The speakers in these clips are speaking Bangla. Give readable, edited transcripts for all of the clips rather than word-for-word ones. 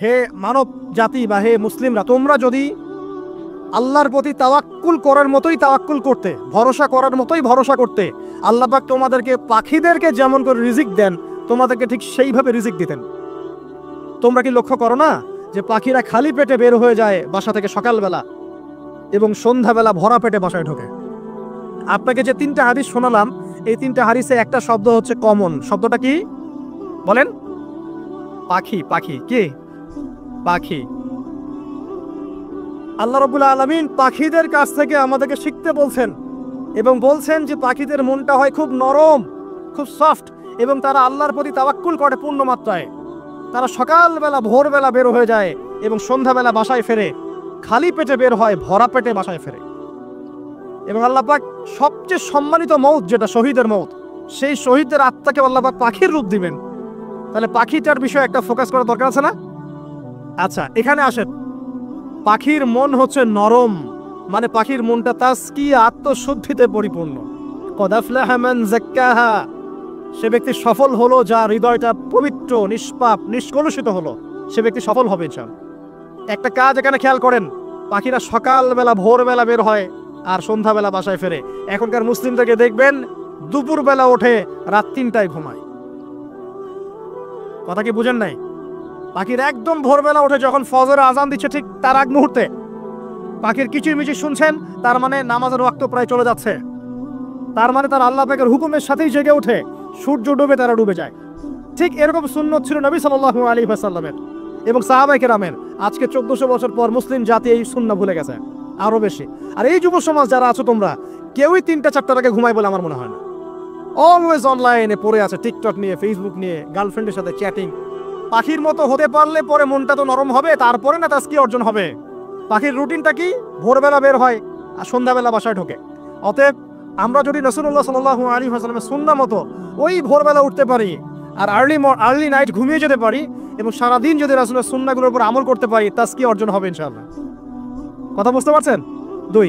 হে মানব জাতি বা হে মুসলিমরা, তোমরা যদি আল্লাহর প্রতি তাওয়াক্কুল করার মতোই তাওয়াক্কুল করতে, ভরসা করার মতোই ভরসা করতে, আল্লাহ পাক তোমাদেরকে পাখিদেরকে যেমন করে রিজিক দেন তোমাদেরকে ঠিক সেইভাবে রিজিক দিতেন। তোমরা কি লক্ষ্য করো না যে পাখিরা খালি পেটে বের হয়ে যায় বাসা থেকে সকালবেলা এবং সন্ধ্যাবেলা ভরা পেটে বাসায় ঢোকে? আপনাকে যে 3টা হাদিস শোনালাম, এই 3টা হাদিসে একটা শব্দ হচ্ছে কমন। শব্দটা কি বলেন? পাখি। পাখি কি? পাখি। আল্লাহ রাব্বুল আলামিন পাখিদের কাছ থেকে আমাদেরকে শিখতে বলছেন এবং বলছেন যে পাখিদের মনটা হয় খুব নরম, খুব সফট, এবং তারা আল্লাহর প্রতি তাওয়াক্কুল করে পূর্ণ মাত্রায়। তারা সকালবেলা ভোরবেলা বের হয়ে যায় এবং সন্ধ্যাবেলা বাসায় ফেরে, খালি পেটে বের হয়, ভরা পেটে বাসায় ফেরে। এবং আল্লাহ পাক সবচেয়ে সম্মানিত মৌত যেটা শহীদের মৌত, সেই শহীদদের আত্মাকে আল্লাহ পাক পাখির রূপ দিবেন। তাহলে পাখিটার বিষয়ে একটা ফোকাস করা দরকার আছে না? আচ্ছা, এখানে আসেন। পাখির মন হচ্ছে নরম, মানে পাখির মনটা তাজকিয়া, আত্মশুদ্ধিতে পরিপূর্ণ। কদ আফলাহা মান যাক্কাহা, সে ব্যক্তি সফল হলো যার হৃদয়টা পবিত্র, নিষ্পাপ, নিষ্কলুষিত হলো, সে ব্যক্তি সফল হবে ইনশাআল্লাহ। একটা কাজ এখানে খেয়াল করেন, পাখিরা সকালবেলা ভোরবেলা বের হয় আর সন্ধ্যাবেলা বাসায় ফেরে। এখনকার মুসলিমদেরকে দেখবেন দুপুরবেলা ওঠে, রাত 3টায় ঘুমায়। কথা কি বুঝেন নাই? পাখির একদম ভোরবেলা ওঠে, যখন ফজরের আজান দিচ্ছে ঠিক তার আগ মুহূর্তে পাখির কিচিরমিচির শুনছেন, তার মানে নামাজের ওয়াক্ত প্রায় চলে যাচ্ছে। তার মানে তার আল্লাহ পাকের হুকুমের সাথেই জেগে ওঠে, সূর্য ডুবে তারা ডুবে যায়। ঠিক এরকম সুন্নত ছিল নবী সাল্লাল্লাহু আলাইহি ওয়াসাল্লামের এবং সাহাবায়ে কেরামের। আজকে 1400 বছর পর মুসলিম জাতি এই সুন্নাহ ভুলে গেছে আরো বেশি। আর এই যুব সমাজ যারা আছো তোমরা, কেউই 3টা-4টার আগে ঘুমায় বলে আমার মনে হয় না। অলওয়েজ অনলাইনে পড়ে আছে, টিকটক নিয়ে, ফেসবুক নিয়ে, গার্লফ্রেন্ডের সাথে চ্যাটিং। পাখির মতো হতে পারলে পরে মনটা তো নরম হবে, তারপরে না তাজকিয়া অর্জন হবে। পাখির রুটিনটা কি? ভোরবেলা বের হয় আর সন্ধ্যাবেলা বাসায় ঢোকে। অতএব আমরা যদি রাসূলুল্লাহ সাল্লাল্লাহু আলাইহি ওয়াসাল্লামের সুন্নাহ মতো ওই ভোরবেলা উঠতে পারি আর আর্লি নাইট ঘুমিয়ে যেতে পারি এবং সারাদিন যদি রাসূলের সুন্নাহগুলোর উপর আমল করতে পারি, তাজকিয়া অর্জন হবে ইনশাআল্লাহ। কথা বুঝতে পারছেন? 2,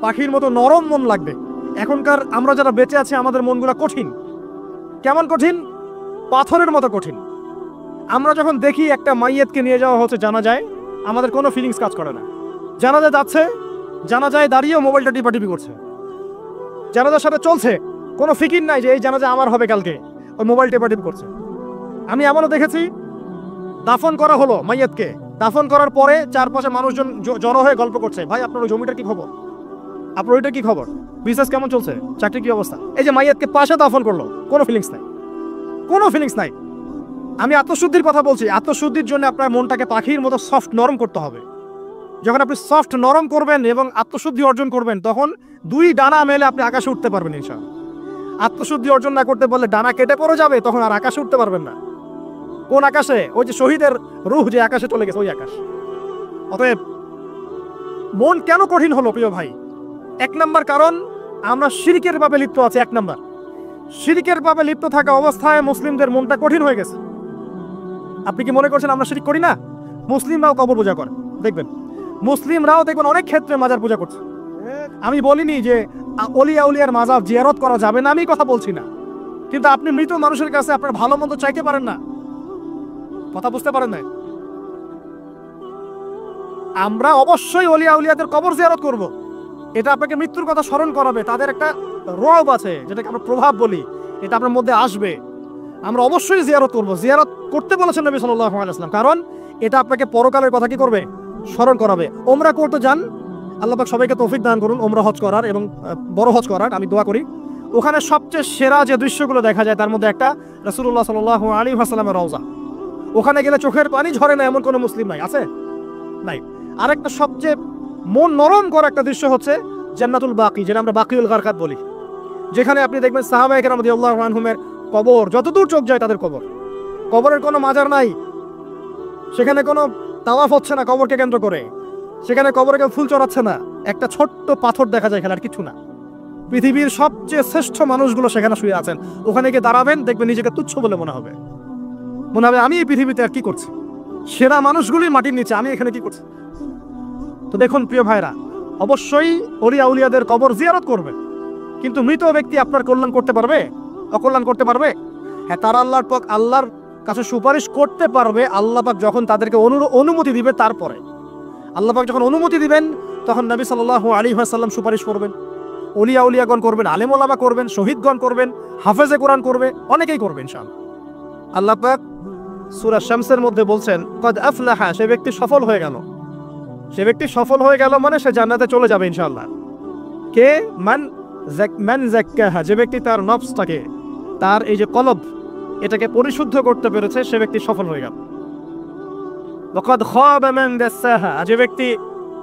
পাখির মতো নরম মন লাগবে। এখনকার আমরা যারা বেঁচে আছি আমাদের মনগুলো কঠিন। কেমন কঠিন? পাথরের মতো কঠিন। আমরা যখন দেখি একটা মাইয়াতকে নিয়ে যাওয়া হচ্ছে জানাজায়, আমাদের কোনো ফিলিংস কাজ করে না। জানাজা যাচ্ছে, জানাজায় দাঁড়িয়েও মোবাইলটা টিপাটিপি করছে। জানাজার সাথে চলছে, কোনো ফিকির নাই যে এই জানাজা আমার হবে কালকে, ওই মোবাইল টিপাটিপি করছে। আমি এমনও দেখেছি, দাফন করা হলো মাইয়াতকে, দাফন করার পরে চারপাশে মানুষজন জড়ো হয়ে গল্প করছে, ভাই আপনার ওই জমিটার কি খবর, আপনার ওইটার কি খবর, বিজনেস কেমন চলছে, চাকরি কি অবস্থা। এই যে মাইয়াতকে পাশে দাফন করলো, কোনো ফিলিংস নাই, কোনো ফিলিংস নাই। আমি আত্মশুদ্ধির কথা বলছি। আত্মশুদ্ধির জন্য আপনার মনটাকে পাখির মতো সফট নরম করতে হবে। যখন আপনি সফট নরম করবেন এবং আত্মশুদ্ধি অর্জন করবেন, তখন 2 ডানা মেলে আপনি আকাশে উঠতে পারবেন ইনশাআল্লাহ। আত্মশুদ্ধি অর্জন না করতে পারলে ডানা কেটে পড়ে যাবে, তখন আর আকাশে উঠতে পারবেন না। কোন আকাশে? ওই যে শহীদের রূহ যে আকাশে চলে গেছে, ওই আকাশ। অতএব মন কেন কঠিন হলো প্রিয় ভাই? 1 নম্বর কারণ, আমরা শিরকের পাপে লিপ্ত আছি। 1 নম্বর, শিরকের পাপে লিপ্ত থাকা অবস্থায় মুসলিমদের মনটা কঠিন হয়ে গেছে। আপনি কি মনে করছেন আমরা শিরক করি না? মুসলিমরাও কবর পূজা করে, দেখবেন মুসলিমরাও দেখবেন অনেক ক্ষেত্রে মাজার পূজা করছে। আমি বলিনি যে অলিয়া উলিয়ার মাজার জিয়ারত করা যাবে না, আমি কথা বলছি না। কিন্তু আপনি মৃত মানুষের কাছে আপনার ভালো মন্দ চাইতে পারেন না। কথা বুঝতে পারেন না? আমরা অবশ্যই অলিয়া উলিয়াদের কবর জিয়ারত করব। এটা আপনাকে মৃত্যুর কথা স্মরণ করাবে, তাদের একটা রব আছে যেটাকে আমরা প্রভাব বলি, এটা আপনার মধ্যে আসবে। আমরা অবশ্যই জিয়ারত করব। জিয়ারত করতে বলেছেন নবী সাল্লাল্লাহু আলাইহি ওয়াসাল্লাম, কারণ এটা আপনাকে পরকালের কথা কি করবে? স্মরণ করাবে। ওমরা করতে যান, আল্লাহ পাক সবাইকে তৌফিক দান করুন ওমরা হজ করার এবং বড় হজ করার, আমি দোয়া করি। ওখানে সবচেয়ে সেরা যে দৃশ্যগুলো দেখা যায় তার মধ্যে একটা রাসূলুল্লাহ সাল্লাল্লাহু আলাইহি ওয়াসাল্লামের রওজা। ওখানে গেলে চোখের পানি ঝরে না এমন কোনো মুসলিম নাই, আছে? নাই। আরেকটা সবচেয়ে মন নরম করা একটা দৃশ্য হচ্ছে জান্নাতুল বাকি, যেটা আমরা বাকিউল গারকাত বলি, যেখানে আপনি দেখবেন সাহাবায়ে কেরাম রাদিয়াল্লাহু আনহুমের কবর, যতদূর চোখ যায় তাদের কবর। কবরের কোনো মাজার নাই, সেখানে কোনো তাওয়াফ হচ্ছে না কবরকে কেন্দ্র করে, সেখানে কবরে কেউ ফুল চড়াচ্ছে না, একটা ছোট্ট পাথর দেখা যায়, এখানে আর কিছু না। পৃথিবীর সবচেয়ে শ্রেষ্ঠ মানুষগুলো সেখানে শুয়ে আছেন। ওখানে গিয়ে দাঁড়াবেন, দেখবেন নিজেকে তুচ্ছ বলে মনে হবে আমি এই পৃথিবীতে আর কি করছি। সেরা মানুষগুলি মাটির নিচে, আমি এখানে কি করছি? তো দেখুন প্রিয় ভাইরা, অবশ্যই অলিয়া উলিয়াদের কবর জিয়ারত করবে, কিন্তু মৃত ব্যক্তি আপনার কল্যাণ করতে পারবে? অকল্যাণ করতে পারবে? হ্যাঁ, তারা আল্লাহর কাছে সুপারিশ করতে পারবে আল্লাহ পাক যখন তাদেরকে অনুমতি দিবে। তারপরে আল্লাহ পাক যখন অনুমতি দিবেন তখন নবী সাল্লাল্লাহু আলাইহি ওয়াসাল্লাম সুপারিশ করবেন, ওলিয়া উলিয়াগণ করবেন, আলেম ওলামা করবেন, শহীদগণ করবেন, হাফেজে কোরআন করবে, অনেকেই করবে ইনশাআল্লাহ। আল্লাহ পাক সূরা শামসের মধ্যে বলছেন কদ আফলাহা, সে ব্যক্তি সফল হয়ে গেল। সে ব্যক্তি সফল হয়ে গেল মানে সে জান্নাতে চলে যাবে ইনশাআল্লাহ। কে? মান যাক্কাহা, যে ব্যক্তি তার নফসটাকে, তার এই যে কলব, এটাকে পরিশুদ্ধ করতে পেরেছে, সে ব্যক্তি সফল হয়ে গেল। ওয়াকাদ খাবা মান দাসাহা, যে ব্যক্তি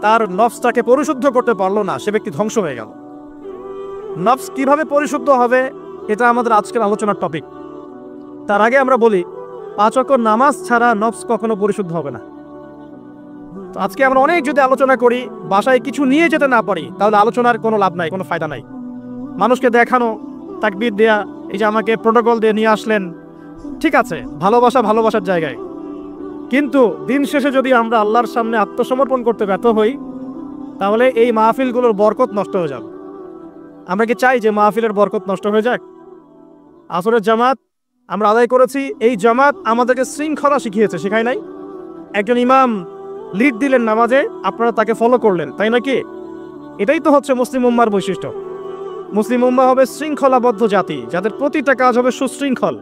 তার নফসটাকে পরিশুদ্ধ করতে পারলো না, সে ব্যক্তি ধ্বংস হয়ে গেল। নফস কিভাবে পরিশুদ্ধ হবে এটা আমাদের আজকের আলোচনার টপিক। তার আগে আমরা বলি 5 ওয়াক্ত নামাজ ছাড়া নফস কখনো পরিশুদ্ধ হবে না। তো আজকে আমরা অনেক যদি আলোচনা করি, বাসায় কিছু নিয়ে যেতে না পারি, তাহলে আলোচনার কোনো লাভ নাই, কোনো ফায়দা নাই। মানুষকে দেখানো, তাকবীর দেয়া, এই যে আমাকে প্রোটোকল দিয়ে নিয়ে আসলেন, ঠিক আছে, ভালোবাসা ভালোবাসার জায়গায়, কিন্তু দিন শেষে যদি আমরা আল্লাহর সামনে আত্মসমর্পণ করতে ব্যর্থ হই, তাহলে এই মাহফিলগুলোর বরকত নষ্ট হয়ে যাবে। আমরা কি চাই যে মাহফিলের বরকত নষ্ট হয়ে যাক? আসরের জামাত আমরা আদায় করেছি, এই জামাত আমাদেরকে শৃঙ্খলা শিখিয়েছে, শেখায় নাই? একজন ইমাম লিড দিলেন নামাজে, আপনারা তাকে ফলো করলেন, তাই নাকি? এটাই তো হচ্ছে মুসলিম উম্মার বৈশিষ্ট্য। মুসলিম উম্মাহ হবে শৃঙ্খলাবদ্ধ জাতি, যাদের প্রতিটা কাজ হবে সুশৃঙ্খল।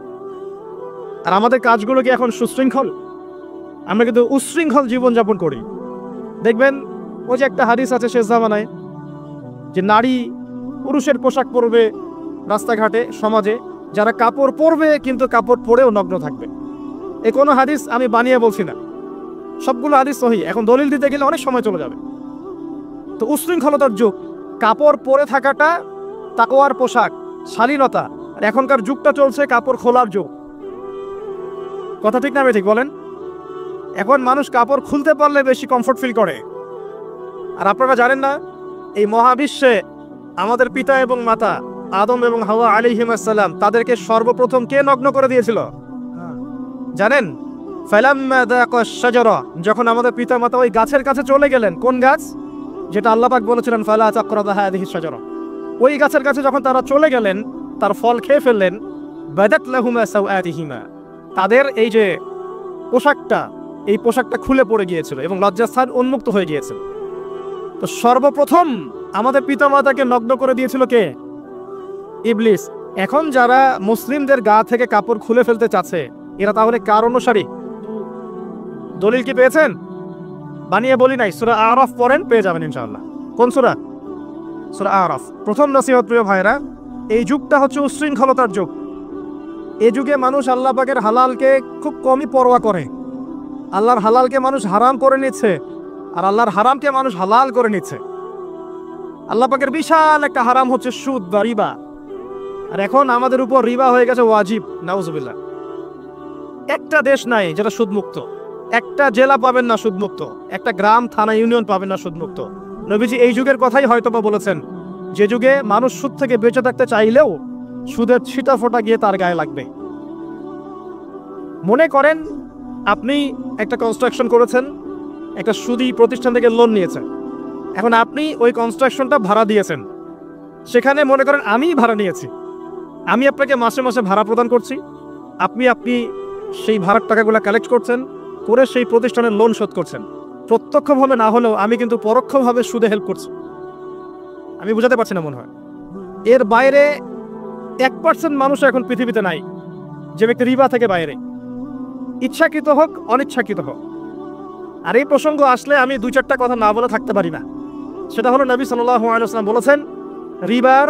আর আমাদের কাজগুলো কি এখন সুশৃঙ্খল? আমরা কিন্তু উশৃঙ্খল জীবনযাপন করি। দেখবেন ওই যে একটা হাদিস আছে শেষ জামানায়, যে নারী পুরুষের পোশাক পরবে রাস্তাঘাটে, সমাজে, যারা কাপড় পরবে কিন্তু কাপড় পরেও নগ্ন থাকবে। এ কোনো হাদিস আমি বানিয়ে বলছি না, সবগুলো হাদিস সহিহ। এখন দলিল দিতে গেলে অনেক সময় চলে যাবে। তো উশৃঙ্খলতার যুগ, কাপড় পরে থাকাটা তাকওয়ার পোশাক, শালীনতা। আর এখনকার যুগটা চলছে কাপড় খোলার যুগ। কথা ঠিক না ঠিক বলেন? এখন মানুষ কাপড় খুলতে পারলে বেশি কমফোর্ট ফিল করে। আর আপনারা জানেন না, এই মহাবিশ্বে আমাদের পিতা এবং মাতা আদম এবং হাওয়া আলাইহিমুস সালাম, তাদেরকে সর্বপ্রথম কে নগ্ন করে দিয়েছিল জানেন? ফালাম্মা যাকাশ শাজারা, যখন আমাদের পিতা মাতা ওই গাছের কাছে চলে গেলেন, কোন গাছ? যেটা আল্লাহ পাক বলেছিলেন ফালা তাকরাবু হাযিহিশ শাজারা, ওই গাছের কাছে যখন তারা চলে গেলেন, তার ফল খেয়ে ফেললেন, বাদাত লাহুমা সাওআতিহিমা, তাদের এই যে পোশাকটা, এই পোশাকটা খুলে পড়ে গিয়েছিল এবং লজ্জাস্থান উন্মুক্ত হয়ে গিয়েছিল। তো সর্বপ্রথম আমাদের পিতামাতাকে নগ্ন করে দিয়েছিল কে? ইবলিস। এখন যারা মুসলিমদের গা থেকে কাপড় খুলে ফেলতে চাচ্ছে, এরা তাহলে কার অনুসারী? দলিল কি পেয়েছেন? বানিয়ে বলি নাই, সূরা আরাফ পড়েন, পেয়ে যাবেন ইনশাআল্লাহ। কোন সূরা? সূরা আরাফ। প্রথম নসিহত প্রিয় ভাইরা, এই যুগটা হচ্ছে উশৃঙ্খলতার যুগ। এই যুগে মানুষ আল্লাহ পাকের হালালকে খুব কমই পরোয়া করে। আল্লাহর হালালকে মানুষ হারাম করে নিচ্ছে, আর আল্লাহর হারামকে মানুষ হালাল করে নিচ্ছে। আল্লাহ পাকের বিশাল একটা হারাম হচ্ছে সুদ বা রিবা, আর এখন আমাদের উপর রিবা হয়ে গেছে ওয়াজিব। নাউজুবিল্লাহ। একটা দেশ নাই যেটা সুদমুক্ত, একটা জেলা পাবেন না সুদমুক্ত, একটা গ্রাম, থানা, ইউনিয়ন পাবেন না সুদমুক্ত। নবীজি এই যুগের কথাই হয়তোবা বলেছেন, যে যুগে মানুষ সুদ থেকে বেঁচে থাকতে চাইলেও সুদের ছিটা ফোঁটা গিয়ে তার গায়ে লাগবে। মনে করেন আপনি একটা কনস্ট্রাকশন করেছেন, একটা সুদী প্রতিষ্ঠান থেকে লোন নিয়েছেন, এখন আপনি ওই কনস্ট্রাকশনটা ভাড়া দিয়েছেন। সেখানে মনে করেন আমি ভাড়া নিয়েছি, আমি আপনাকে মাসে মাসে ভাড়া প্রদান করছি, আপনি সেই ভাড়ার টাকাগুলো কালেক্ট করছেন, করে সেই প্রতিষ্ঠানের লোন শোধ করছেন। প্রত্যক্ষভাবে না হলেও আমি কিন্তু পরোক্ষভাবে সুদে হেল্প করছি। আমি বুঝাতে পারছি না মনে হয়। এর বাইরে 1% মানুষ এখন পৃথিবীতে নাই যে ব্যক্তি রিবা থেকে বাইরে, ইচ্ছাকৃত হোক অনিচ্ছাকৃত হোক। আর এই প্রসঙ্গ আসলে আমি 2-4টা কথা না বলে থাকতে পারি না। সেটা হলো নবী সাল্লাল্লাহু আলাইহি ওয়াসাল্লাম বলেছেন, রিবার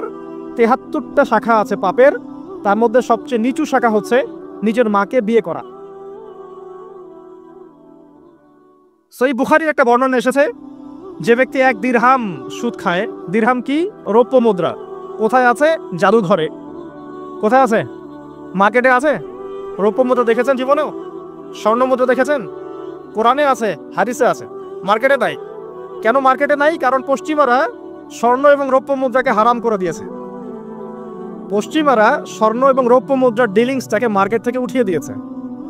73টা শাখা আছে পাপের, তার মধ্যে সবচেয়ে নিচু শাখা হচ্ছে নিজের মাকে বিয়ে করা। সহিহ বুখারীর একটা বর্ণনা এসেছে, যে ব্যক্তি 1 দিরহাম সুদ খায়, দিরহাম কি? রৌপ্য মুদ্রা। কোথায় আছে? জাদুঘরে। কোথায় আছে? মার্কেটে আছে। রৌপ্য মুদ্রা দেখেছেন জীবনেও? স্বর্ণ মুদ্রা দেখেছেন? কোরআনে আছে, হাদিসে আছে, মার্কেটে নাই। কেন মার্কেটে নাই? কারণ পশ্চিমারা স্বর্ণ এবং রৌপ্য মুদ্রাকে হারাম করে দিয়েছে। পশ্চিমারা স্বর্ণ এবং রৌপ্য মুদ্রার ডিলিংসটাকে মার্কেট থেকে উঠিয়ে দিয়েছে।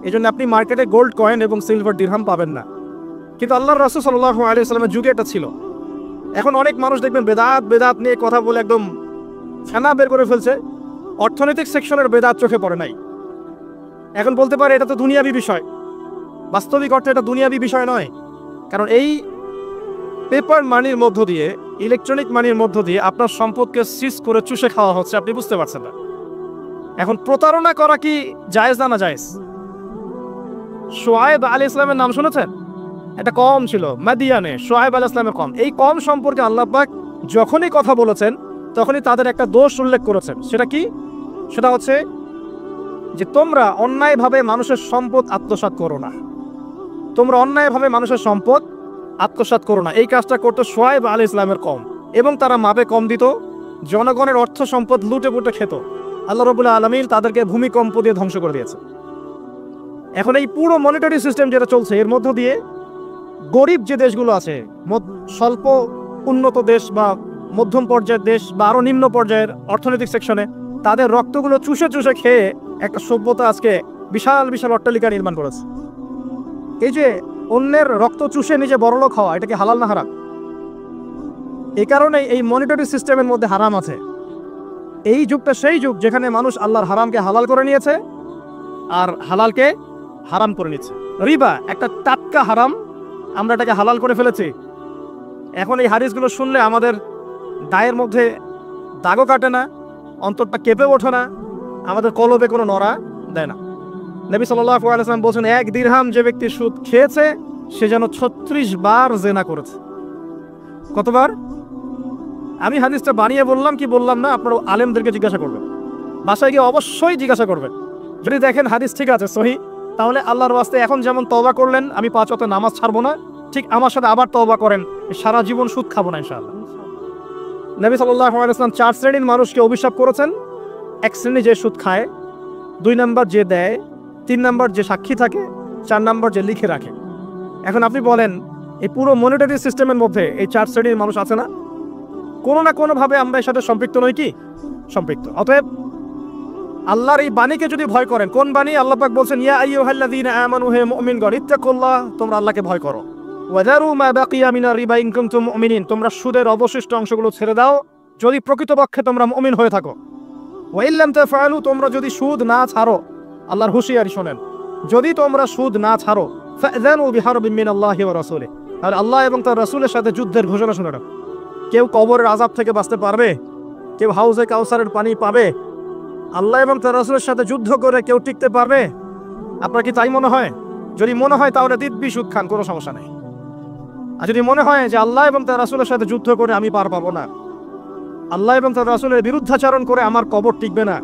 এই জন্য আপনি মার্কেটে গোল্ড কয়েন এবং সিলভার দিরহাম পাবেন না। কিন্তু আল্লাহর রাসূল সাল্লাল্লাহু আলাইহি ওয়াসাল্লামের যুগে এটা ছিল। এখন অনেক মানুষ দেখবেন বেদাত নিয়ে কথা বলে একদম ফেনা বের করে ফেলছে। অর্থনৈতিক সেকশনের বেদাত চোখে পড়ে নাই। এখন বলতে পারে এটা তো দুনিয়াবি বিষয়। বাস্তবিক অর্থে এটা দুনিয়াবি বিষয় নয়, কারণ এই পেপার মানির মধ্য দিয়ে, ইলেকট্রনিক মানির মধ্য দিয়ে আপনার সম্পদকে সিজ করে চুষে খাওয়া হচ্ছে, আপনি বুঝতে পারছেন না। এখন প্রতারণা করা কি জায়েজ না জায়েজ? শোয়েব আলাইহিস সালামের নাম শুনেছেন? এটা কম ছিল মাদিয়ানে, শোয়েব আলাইহিস সালামের কম। এই কম সম্পর্কে আল্লাহ পাক যখনই কথা বলেছেন তখনই তাদের একটা দোষ উল্লেখ করেছেন। সেটা কি? সেটা হচ্ছে যে তোমরা অন্যায়ভাবে মানুষের সম্পদ আত্মসাৎ করো না। তোমরা অন্যায়ভাবে মানুষের সম্পদ আত্মসাৎ করো না। এই কাজটা করতো শোয়েব আলাইহিস সালামের কম, এবং তারা মাপে কম দিত, জনগণের অর্থ সম্পদ লুটে পুটে খেত। আল্লাহ রাব্বুল আলামিন তাদেরকে ভূমিকম্প দিয়ে ধ্বংস করে দিয়েছে। এখন এই পুরো মনিটারি সিস্টেম যেটা চলছে, এর মধ্য দিয়ে গরিব যে দেশগুলো আছে, স্বল্প উন্নত দেশ বা মধ্যম পর্যায়ের দেশ বা আরো নিম্ন পর্যায়ের অর্থনৈতিক সেকশনে, তাদের রক্তগুলো চুষে চুষে খেয়ে একটা সভ্যতা আজকে বিশাল বিশাল অট্টালিকা নির্মাণ করেছে। এই যে অন্যের রক্ত চুষে নিজে বড়লোক হওয়া, এটা কি হালাল না হারাম? এই কারণেই এই মনিটারি সিস্টেমের মধ্যে হারাম আছে। এই যুগটা সেই যুগ যেখানে মানুষ আল্লাহর হারামকে হালাল করে নিয়েছে আর হালালকে হারাম করে নিচ্ছে। রিবা একটা টাটকা হারাম, আমরা এটাকে হালাল করে ফেলেছি। এখন এই হাদিসগুলো শুনলে আমাদের গায়ের মধ্যে দাগও কাটে না, অন্তরটা কেঁপে ওঠে না, আমাদের কলবে কোনো নড়া দেয় না। নবী সাল্লাল্লাহু আলাইহি ওয়াসাল্লাম বলেছেন, 1 দিরহাম যে ব্যক্তি সুদ খেয়েছে সে যেন 36 বার জিনা করেছে। কতবার? আমি হাদিসটা বানিয়ে বললাম কি বললাম না, আপনারা আলেমদেরকে জিজ্ঞাসা করবেন, বাসায় গিয়ে অবশ্যই জিজ্ঞাসা করবেন। যদি দেখেন হাদিস ঠিক আছে, সহি, তাহলে আল্লাহর ওয়াস্তে এখন যেমন তওবা করলেন আমি 5 ওয়াক্ত নামাজ ছাড়বো না, ঠিক আমার সাথে আবার তওবা করেন, সারা জীবন সুদ খাবো না ইনশাআল্লাহ। নবী সাল্লাল্লাহু আলাইহি ওয়াসাল্লাম 4 শ্রেণীর মানুষকে অভিশাপ করেছেন। 1 শ্রেণী যে সুদ খায়, 2 নাম্বার যে দেয়, 3 নাম্বার যে সাক্ষী থাকে, 4 নাম্বার যে লিখে রাখে। এখন আপনি বলেন এই পুরো মনিটারি সিস্টেমের মধ্যে এই 4 শ্রেণীর মানুষ আছে না? কোনো না কোনোভাবে আমরা এর সাথে সম্পৃক্ত নই কি? সম্পৃক্ত। অতএব আল্লাহর এই বাণীকে যদি ভয় করেন, কোন বাণী? আল্লাহ পাক বলছেন, ইয়া আইয়ুহাল্লাযীনা আমানু, হে মুমিনগণ, ইত্তাকুল্লাহ, তোমরা আল্লাহকে ভয় করো। ওয়াযারু মা বাকিয়া মিনার রিবা ইন কুনতুম মুমিনিন, তোমরা সুদের অবশিষ্ট অংশগুলো ছেড়ে দাও যদি প্রকৃতপক্ষে তোমরা মুমিন হয়ে থাকো। ওয়া ইল্লাম তাফআলু, তোমরা যদি সুদ না ছাড়ো, আল্লাহর হুঁশিয়ারি শোনেন, যদি তোমরা সুদ না ছাড়ো, ফাযানু বিহারবিন মিনাল্লাহি ওয়া রাসূলিহি, আর আল্লাহ এবং তার রাসূলের সাথে যুদ্ধের ঘোষণা শুনে নাও। কেউ কবরের আযাব থেকে বাঁচতে পারবে? কেউ হাউজে কাউসারের পানি পাবে? আল্লাহ এবং তার রাসূলের সাথে যুদ্ধ করে কেউ টিকতে পারবে? আপনার কি তাই মনে হয়? যদি মনে হয় তাহলে দিব্যি সুদ খান, কোনো সমস্যা নেই। আর যদি মনে হয় যে আল্লাহ এবং তার রাসূলের সাথে যুদ্ধ করে আমি পার পাবো না, আল্লাহ এবং তার রাসূলের বিরুদ্ধাচরণ করে আমার কবর টিকবে না,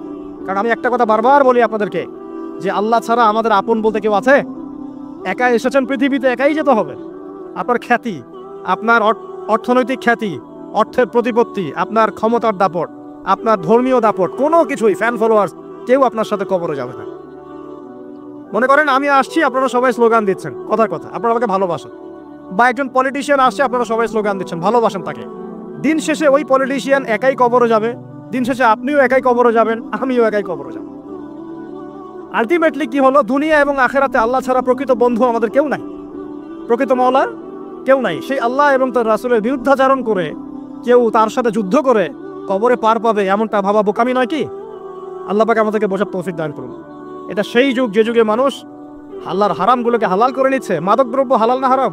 কারণ আমি একটা কথা বারবার বলি আপনাদেরকে, যে আল্লাহ ছাড়া আমাদের আপন বলতে কেউ আছে? একা এসেছেন পৃথিবীতে, একাই যেতে হবে। আপনার খ্যাতি, আপনার অর্থনৈতিক খ্যাতি, অর্থের প্রতিপত্তি, আপনার ক্ষমতার দাপট, আপনার ধর্মীয় দাপট, কোনো কিছুই, ফ্যান ফলোয়ার্স, কেউ আপনার সাথে কবরে যাবে না। মনে করেন আমি আসছি, আপনারা সবাই স্লোগান দিচ্ছেন, কথার কথা, আপনারা আমাকে ভালোবাসেন, বা একজন পলিটিশিয়ান আসছে, আপনারা সবাই স্লোগান দিচ্ছেন, ভালোবাসেন তাকে। দিন শেষে ওই পলিটিশিয়ান একাই কবরে যাবে, দিন শেষে আপনিও একাই কবরে যাবেন, আমিও একাই কবরে যাব। আলটিমেটলি কি হলো? দুনিয়া এবং আখেরাতে আল্লাহ ছাড়া প্রকৃত বন্ধু আমাদের কেউ নাই, প্রকৃত মাওলা কেউ নাই। সেই আল্লাহ এবং তার রাসূলের বিরুদ্ধাচরণ করে কেউ তার সাথে যুদ্ধ করে কবরে পার পাবে, এমনটা ভাবা বোকামি নয় কি? আল্লাহ পাক আমাদেরকে বোঝার তৌফিক দান করুন। এটা সেই যুগ যে যুগে মানুষ আল্লাহর হারামগুলোকে হালাল করে নিচ্ছে। মাদকদ্রব্য হালাল না হারাম?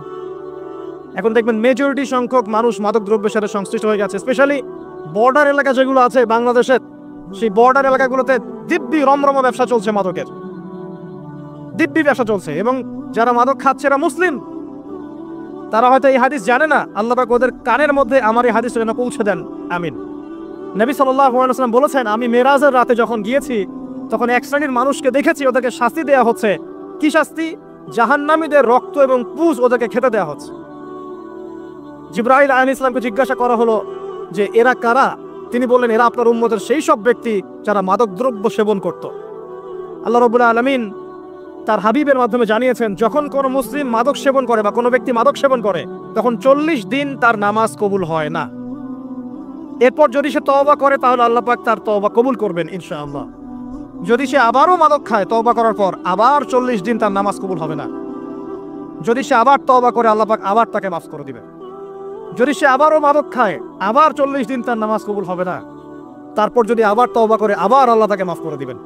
এখন দেখবেন মেজরিটি সংখ্যক মানুষ মাদকদ্রব্যের সাথে সংশ্লিষ্ট হয়ে গেছে। স্পেশালি বর্ডার এলাকা যেগুলো আছে বাংলাদেশের, সেই বর্ডার এলাকাগুলোতে দিব্যি রমরমা ব্যবসা চলছে, মাদকের দিব্যি ব্যবসা চলছে। এবং যারা মাদক খাচ্ছে এরা মুসলিম, তারা হয়তো এই হাদিস জানে না। আল্লাহ পাক ওদের কানের মধ্যে আমার এই হাদিসটা যেন পৌঁছে দেন, আমিন। নবী সাল্লাল্লাহু আলাইহি ওয়াসাল্লাম বলেছেন, আমি মেরাজের রাতে যখন গিয়েছি তখন 1 শ্রেণীর মানুষকে দেখেছি, ওদেরকে শাস্তি দেওয়া হচ্ছে। কি শাস্তি? জাহান্নামীদের রক্ত এবং পুজ ওদেরকে খেতে দেওয়া হচ্ছে। জিবরাইল আলাইহিস সালামকে জিজ্ঞাসা করা হলো যে এরা কারা? তিনি বললেন, এরা আপনার উম্মতের সেই সব ব্যক্তি যারা মাদকদ্রব্য সেবন করত। আল্লাহ রাব্বুল আলামিন তার হাবিবের মাধ্যমে জানিয়েছেন, যখন কোনো মুসলিম মাদক সেবন করে বা কোনো ব্যক্তি মাদক সেবন করে, তখন 40 দিন তার নামাজ কবুল হয় না। এরপর যদি সে তওবা করে তাহলে আল্লাহ পাক তার তওবা কবুল করবেন ইনশাআল্লাহ। যদি সে আবারও মাদক খায় তওবা করার পর, আবার 40 দিন তার নামাজ কবুল হবে না। যদি সে আবার তওবা করে, আল্লাহ পাক আবার তাকে মাফ করে দিবেন। যদি সে আবারও মাদক খায়, আবার 40 দিন তার নামাজ কবুল হবে না। তারপর যদি আবার তওবা করে, আবার আল্লাহ তাকে মাফ করে দিবেন।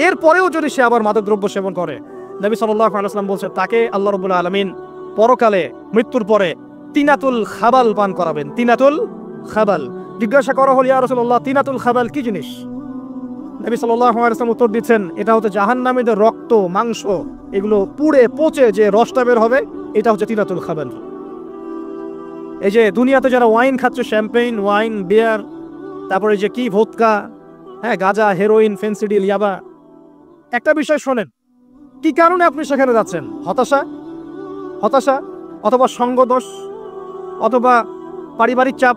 এরপরেও যদি সে আবার মাদকদ্রব্য সেবন করে, নবী সাল্লাল্লাহু আলাইহি ওয়াসাল্লাম বলছেন তাকে আল্লাহ রাব্বুল আলামিন পরকালে মৃত্যুর পরে তিনাতুল খাবাল পান করাবেন। তিনাতুল খাবাল। জিজ্ঞাসা করা হল, ইয়া রাসূলুল্লাহ, তিনাতুল খাবাল কি জিনিস? নবী সাল্লাল্লাহু আলাইহি ওয়াসাল্লাম উত্তর দিচ্ছেন, এটা হচ্ছে জাহান্নামীদের রক্ত, মাংস, এগুলো পুড়ে পচে যে রসটা বের হবে, এটা হচ্ছে তিনাতুল খাবাল। এই যে দুনিয়াতে যারা ওয়াইন খাচ্ছে, শ্যাম্পেইন, ওয়াইন, বিয়ার, তারপরে যে কি ভোদকা, হ্যাঁ, গাঁজা, হেরোইন, ফেন্সিডিল, ইয়াবা, একটা বিষয় শোনেন, কি কারণে আপনি সেখানে যাচ্ছেন? হতাশা, অথবা সঙ্গদোষ, অথবা পারিবারিক চাপ,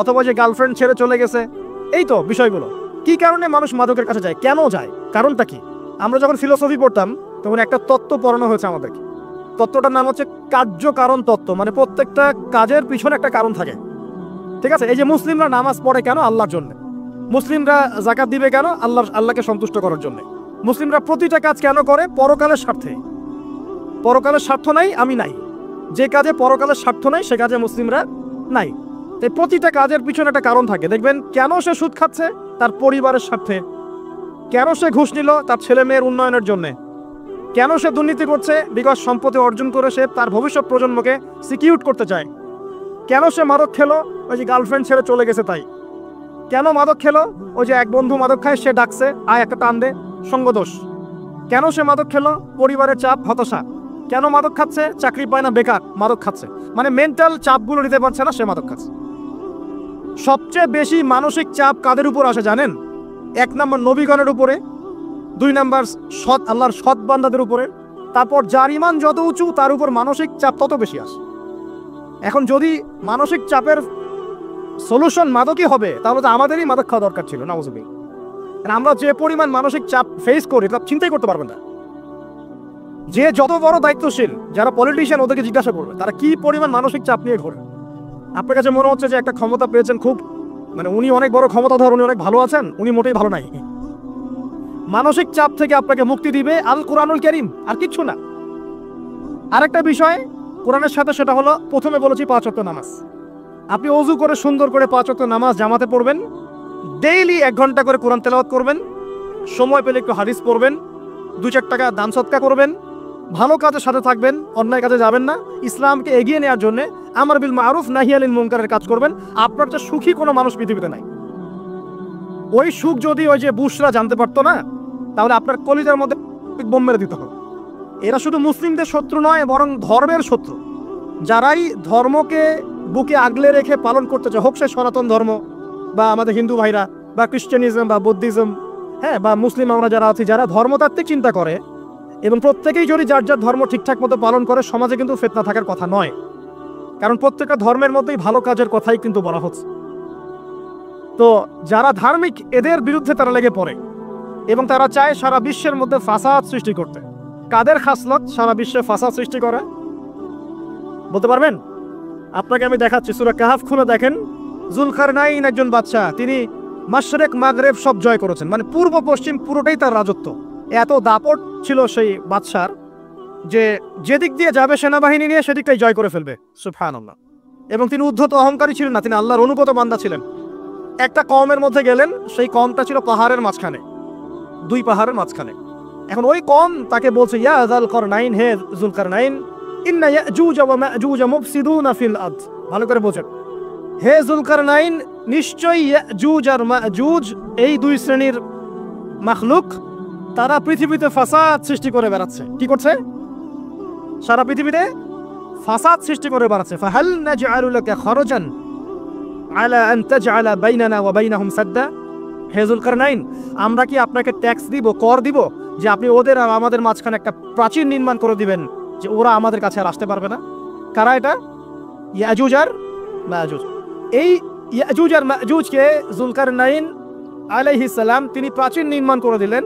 অথবা যে গার্লফ্রেন্ড ছেড়ে চলে গেছে, এই তো বিষয়গুলো। কি কারণে মানুষ মাদকের কাছে যায়, কেন যায়, কারণটা কি? আমরা যখন ফিলোসফি পড়তাম তখন একটা তত্ত্ব পড়ানো হয়েছে আমাদেরকে। তত্ত্বটার নাম হচ্ছে কার্য কারণ তত্ত্ব। মানে প্রত্যেকটা কাজের পিছনে একটা কারণ থাকে, ঠিক আছে? এই যে মুসলিমরা নামাজ পড়ে কেন? আল্লাহর জন্য। মুসলিমরা যাকাত দিবে কেন? আল্লাহকে সন্তুষ্ট করার জন্য। মুসলিমরা প্রতিটা কাজ কেন করে? পরকালের স্বার্থে। পরকালের স্বার্থ নাই, আমি নাই। যে কাজে পরকালের স্বার্থ নাই সে কাজে মুসলিমরা নাই। তাই প্রতিটা কাজের পিছনে একটা কারণ থাকে। দেখবেন কেন সে সুদ খাচ্ছে? তার পরিবারের স্বার্থে। কেন সে ঘুষ নিল? তার ছেলে মেয়ের উন্নয়নের জন্য। কেন সে দুর্নীতি করছে? বিকজ সম্পত্তি অর্জন করে সে তার ভবিষ্যৎ প্রজন্মকে সিকিউর করতে চায়। কেন সে মাদক খেলো? ওই যে গার্লফ্রেন্ড ছেড়ে চলে গেছে তাই। কেন মাদক খেলো? ওই যে এক বন্ধু মাদক খায়, সে ডাকছে, আয় একটা টান দে, সঙ্গদোষ। কেন সে মাদক খেলো? পরিবারের চাপ, হতাশা। কেন মাদক খাচ্ছে? চাকরি পায় না, বেকার, মাদক খাচ্ছে। মানে মেন্টাল চাপগুলো নিতে পারছে না, সে মাদক খাচ্ছে। সবচেয়ে বেশি মানসিক চাপ কাদের উপর আসে জানেন? 1 নম্বর নবীগণের উপরে, 2 নম্বর আল্লাহর সৎ বান্দাদের উপরে, তারপর যার ঈমান যত উঁচু তার উপর মানসিক চাপ তত বেশি আসে। এখন যদি মানসিক চাপের সলিউশন মাদকই হবে, তাহলে তো আমাদেরই মাদক খাওয়া দরকার ছিল, নাউযুবিল্লাহ। আমরা যে পরিমাণ মানসিক চাপ ফেস করি তা চিন্তাই করতে পারবেন না। যে যত বড় দায়িত্বশীল, যারা পলিটিশিয়ান, ওদেরকে জিজ্ঞাসা করবে তারা কি পরিমাণ মানসিক চাপ নিয়ে ঘোরে। আপনার কাছে মনে হচ্ছে যে একটা ক্ষমতা পেয়েছেন, খুব, মানে উনি অনেক বড় ক্ষমতাধর, উনি অনেক ভালো আছেন, উনি মোটেই ভালো নাই। মানসিক চাপ থেকে আপনাকে মুক্তি দিবে আল কোরআনুল কারীম, আর কিচ্ছু না। আরেকটা বিষয় কোরআনের সাথে, সেটা হলো প্রথমে বলেছি 5 ওয়াক্ত নামাজ। আপনি ওযু করে সুন্দর করে 5 ওয়াক্ত নামাজ জামাতে পড়বেন, ডেইলি 1 ঘন্টা করে কোরআন তেলাওয়াত করবেন, সময় পেলে একটু হাদিস পড়বেন, 2-4 টাকা দান সদকা করবেন, ভালো কাজের সাথে থাকবেন, অন্যায় কাজে যাবেন না, ইসলামকে এগিয়ে নেওয়ার জন্য আমর বিল মারুফ নাহি আনিল মুনকারের কাজ করবেন। আপনার যে সুখী কোনো মানুষ পৃথিবীতে নাই। ওই সুখ যদি ওই যে বুশরা জানতে পারতো না, তাহলে আপনার কলিজার মধ্যে বোম মেরে দিতে হবে। এরা শুধু মুসলিমদের শত্রু নয়, বরং ধর্মের শত্রু। যারাই ধর্মকে বুকে আগলে রেখে পালন করতে চায়, হোক সে সনাতন ধর্ম বা আমাদের হিন্দু ভাইরা বা খ্রিস্টানিজম বা বুদ্ধিজম, হ্যাঁ, বা মুসলিম আমরা যারা আছি, যারা ধর্মতাত্ত্বিক চিন্তা করে এবং প্রত্যেকেই যদি যার যার ধর্ম ঠিকঠাক মতো পালন করে, সমাজে কিন্তু ফিতনা থাকার কথা নয়। কারণ প্রত্যেকটা ধর্মের মধ্যেই ভালো কাজের কথাই কিন্তু বলা হচ্ছে। তো যারা ধার্মিক, এদের বিরুদ্ধে তারা লেগে পড়ে এবং তারা চায় সারা বিশ্বের মধ্যে ফাসাদ সৃষ্টি করতে। কাদের খাসলত সারা বিশ্বে ফাসাদ সৃষ্টি করে বলতে পারবেন? আপনাকে আমি দেখাচ্ছি, সূরা কাহাফ খুলে দেখেন। যুলকারনাইন একজন বাদশা, তিনি মাশরিক মাগরিব সব জয় করেছেন, মানে পূর্ব পশ্চিম পুরোটাই তার রাজত্ব। এত দাপট ছিল সেই বাদশার যে যেদিক দিয়ে যাবে সেনাবাহিনী নিয়ে সেদিকটাই জয় করে ফেলবে, সুবহানাল্লাহ। এবং তিনি উদ্ধত অহংকারী ছিলেন না, তিনি আল্লাহর অনুগত বান্দা ছিলেন। একটা কওমের মধ্যে গেলেন, সেই কওমটা ছিল পাহাড়ের মাঝখানে, 2 পাহাড়ের মাঝখানে। এখন ওই কওম তাকে বলছে, ইয়া যুলকারনাইন, হে যুলকারনাইন, ইন্না ইয়াজুজ ওয়া মাজুজ মুফসিদুনা ফিল আরদ। ভালো করে বোঝেন, হে যুলকারনাইন, নিশ্চয়ই ইয়াজুজ আর মাজুজ এই 2 শ্রেণীর মাখলুক, তারা পৃথিবীতে ফাসাদ সৃষ্টি করে বেড়াচ্ছে। কি করছে? সারা পৃথিবীতে ফাসাদ সৃষ্টি করে বেড়াচ্ছে। ফাহাল নাজআলু লাকা খরজান আলা আন তাজআলা বাইনানা ওয়া বাইনাহুম সাদ্দা। হে যুলকারনাইন, আমরা কি আপনাকে ট্যাক্স দিব, কর দিব, যে আপনি ওদের আর আমাদের মাঝখানে একটা প্রাচীর নির্মাণ করে দিবেন, যে ওরা আমাদের কাছে আর আসতে পারবে না? কারা এটা? ইয়াজুজ আর মাজুজ। এই ইয়াজুজ আর মাজুজকে যুলকারনাইন আলাইহিস সালাম তিনি প্রাচীর নির্মাণ করে দিলেন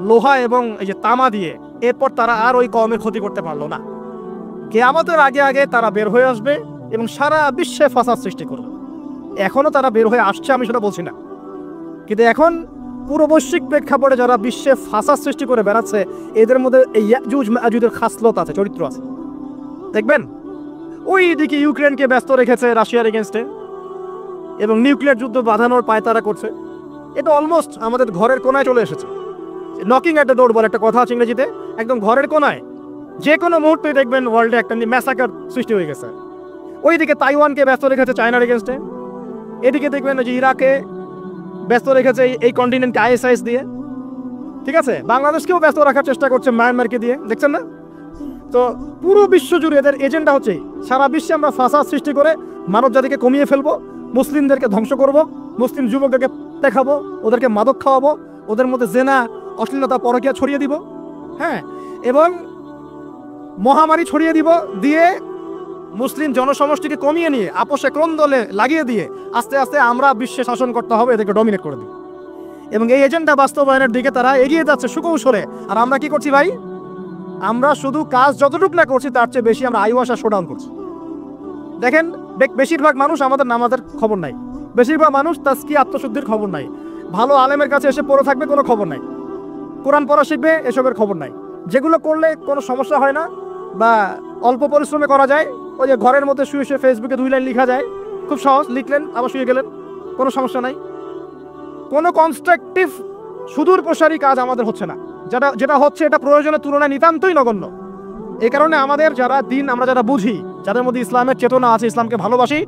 লোহা এবং এই যে তামা দিয়ে। এরপর তারা আর ওই কওমের ক্ষতি করতে পারলো না। কিয়ামতের আগে আগে তারা বের হয়ে আসবে এবং সারা বিশ্বে ফাসাদ সৃষ্টি করবে। এখনো তারা বের হয়ে আসছে, আমি সেটা বলছি না, কিন্তু এখন পুরো বৈশ্বিক প্রেক্ষাপটে যারা বিশ্বে ফাসাদ সৃষ্টি করে বেড়াচ্ছে, এদের মধ্যে এই ইয়াজুজ মাজুজের খাসলত আছে, চরিত্র আছে। দেখবেন ওই দিকে ইউক্রেনকে ব্যস্ত রেখেছে রাশিয়ার এগেনস্টে এবং নিউক্লিয়ার যুদ্ধ বাঁধানোর পায়তারা করছে। এটা অলমোস্ট আমাদের ঘরের কোনায় চলে এসেছে। নকিং অ্যাট দ্য ডোর বলে একটা কথা আছে ইংরেজিতে, একদম ঘরের কোনায় যে কোনো মুহূর্তে দেখবেন ওয়ার্ল্ডে একটা ম্যাসাকার সৃষ্টি হয়ে গেছে। ওইদিকে তাইওয়ানকে ব্যস্ত রেখেছে চায়নার এগেনস্টে, এদিকে দেখবেন যে ইরাকে ব্যস্ত রেখেছে এই কন্টিনেন্টকে আইএসআইএস দিয়ে, ঠিক আছে, বাংলাদেশকেও ব্যস্ত রাখার চেষ্টা করছে মায়ানমারকে দিয়ে, দেখছেন না? তো পুরো বিশ্ব জুড়ে এদের এজেন্ডা হচ্ছে সারা বিশ্বে আমরা ফাসাদ সৃষ্টি করে মানব জাতিকে কমিয়ে ফেলবো, মুসলিমদেরকে ধ্বংস করব, মুসলিম যুবকদেরকে দেখাবো, ওদেরকে মাদক খাওয়াবো, ওদের মধ্যে জেনা অশ্লীলতা পরকীয়া ছড়িয়ে দিব, হ্যাঁ, এবং মহামারী ছড়িয়ে দিব, দিয়ে মুসলিম জনসমষ্টিকে কমিয়ে নিয়ে আপোষে ক্রন্দলে লাগিয়ে দিয়ে আস্তে আস্তে আমরা বিশ্বে শাসন করতে হবে, এদেরকে ডমিনেট করে দিই। এবং এই এজেন্ডা বাস্তবায়নের দিকে তারা এগিয়ে যাচ্ছে সুকৌশলে। আর আমরা কি করছি ভাই? আমরা শুধু কাজ যতটুকু না করছি তার চেয়ে বেশি আমরা আইওয়াসা শোডাউন করছি। দেখেন বেশিরভাগ মানুষ আমাদের নামাজের খবর নাই, বেশিরভাগ মানুষ তাজকি আত্মশুদ্ধির খবর নাই, ভালো আলেমের কাছে এসে পড়ে থাকবে কোনো খবর নাই, কোরআন পড়া শিখবে এসবের খবর নাই। যেগুলো করলে কোনো সমস্যা হয় না বা অল্প পরিশ্রমে করা যায়, ওই যে ঘরের মধ্যে শুয়ে শুয়ে ফেসবুকে 2 লাইন লেখা যায়, খুব সহজ, লিখলেন আবার শুয়ে গেলেন, কোনো সমস্যা নাই। কোনো কনস্ট্রাকটিভ সুদূর প্রসারী কাজ আমাদের হচ্ছে না, যেটা হচ্ছে এটা প্রয়োজনের তুলনায় নিতান্তই নগণ্য। এই কারণে আমাদের যারা দিন, আমরা যারা বুঝি, যাদের মধ্যে ইসলামের চেতনা আছে, ইসলামকে ভালোবাসি,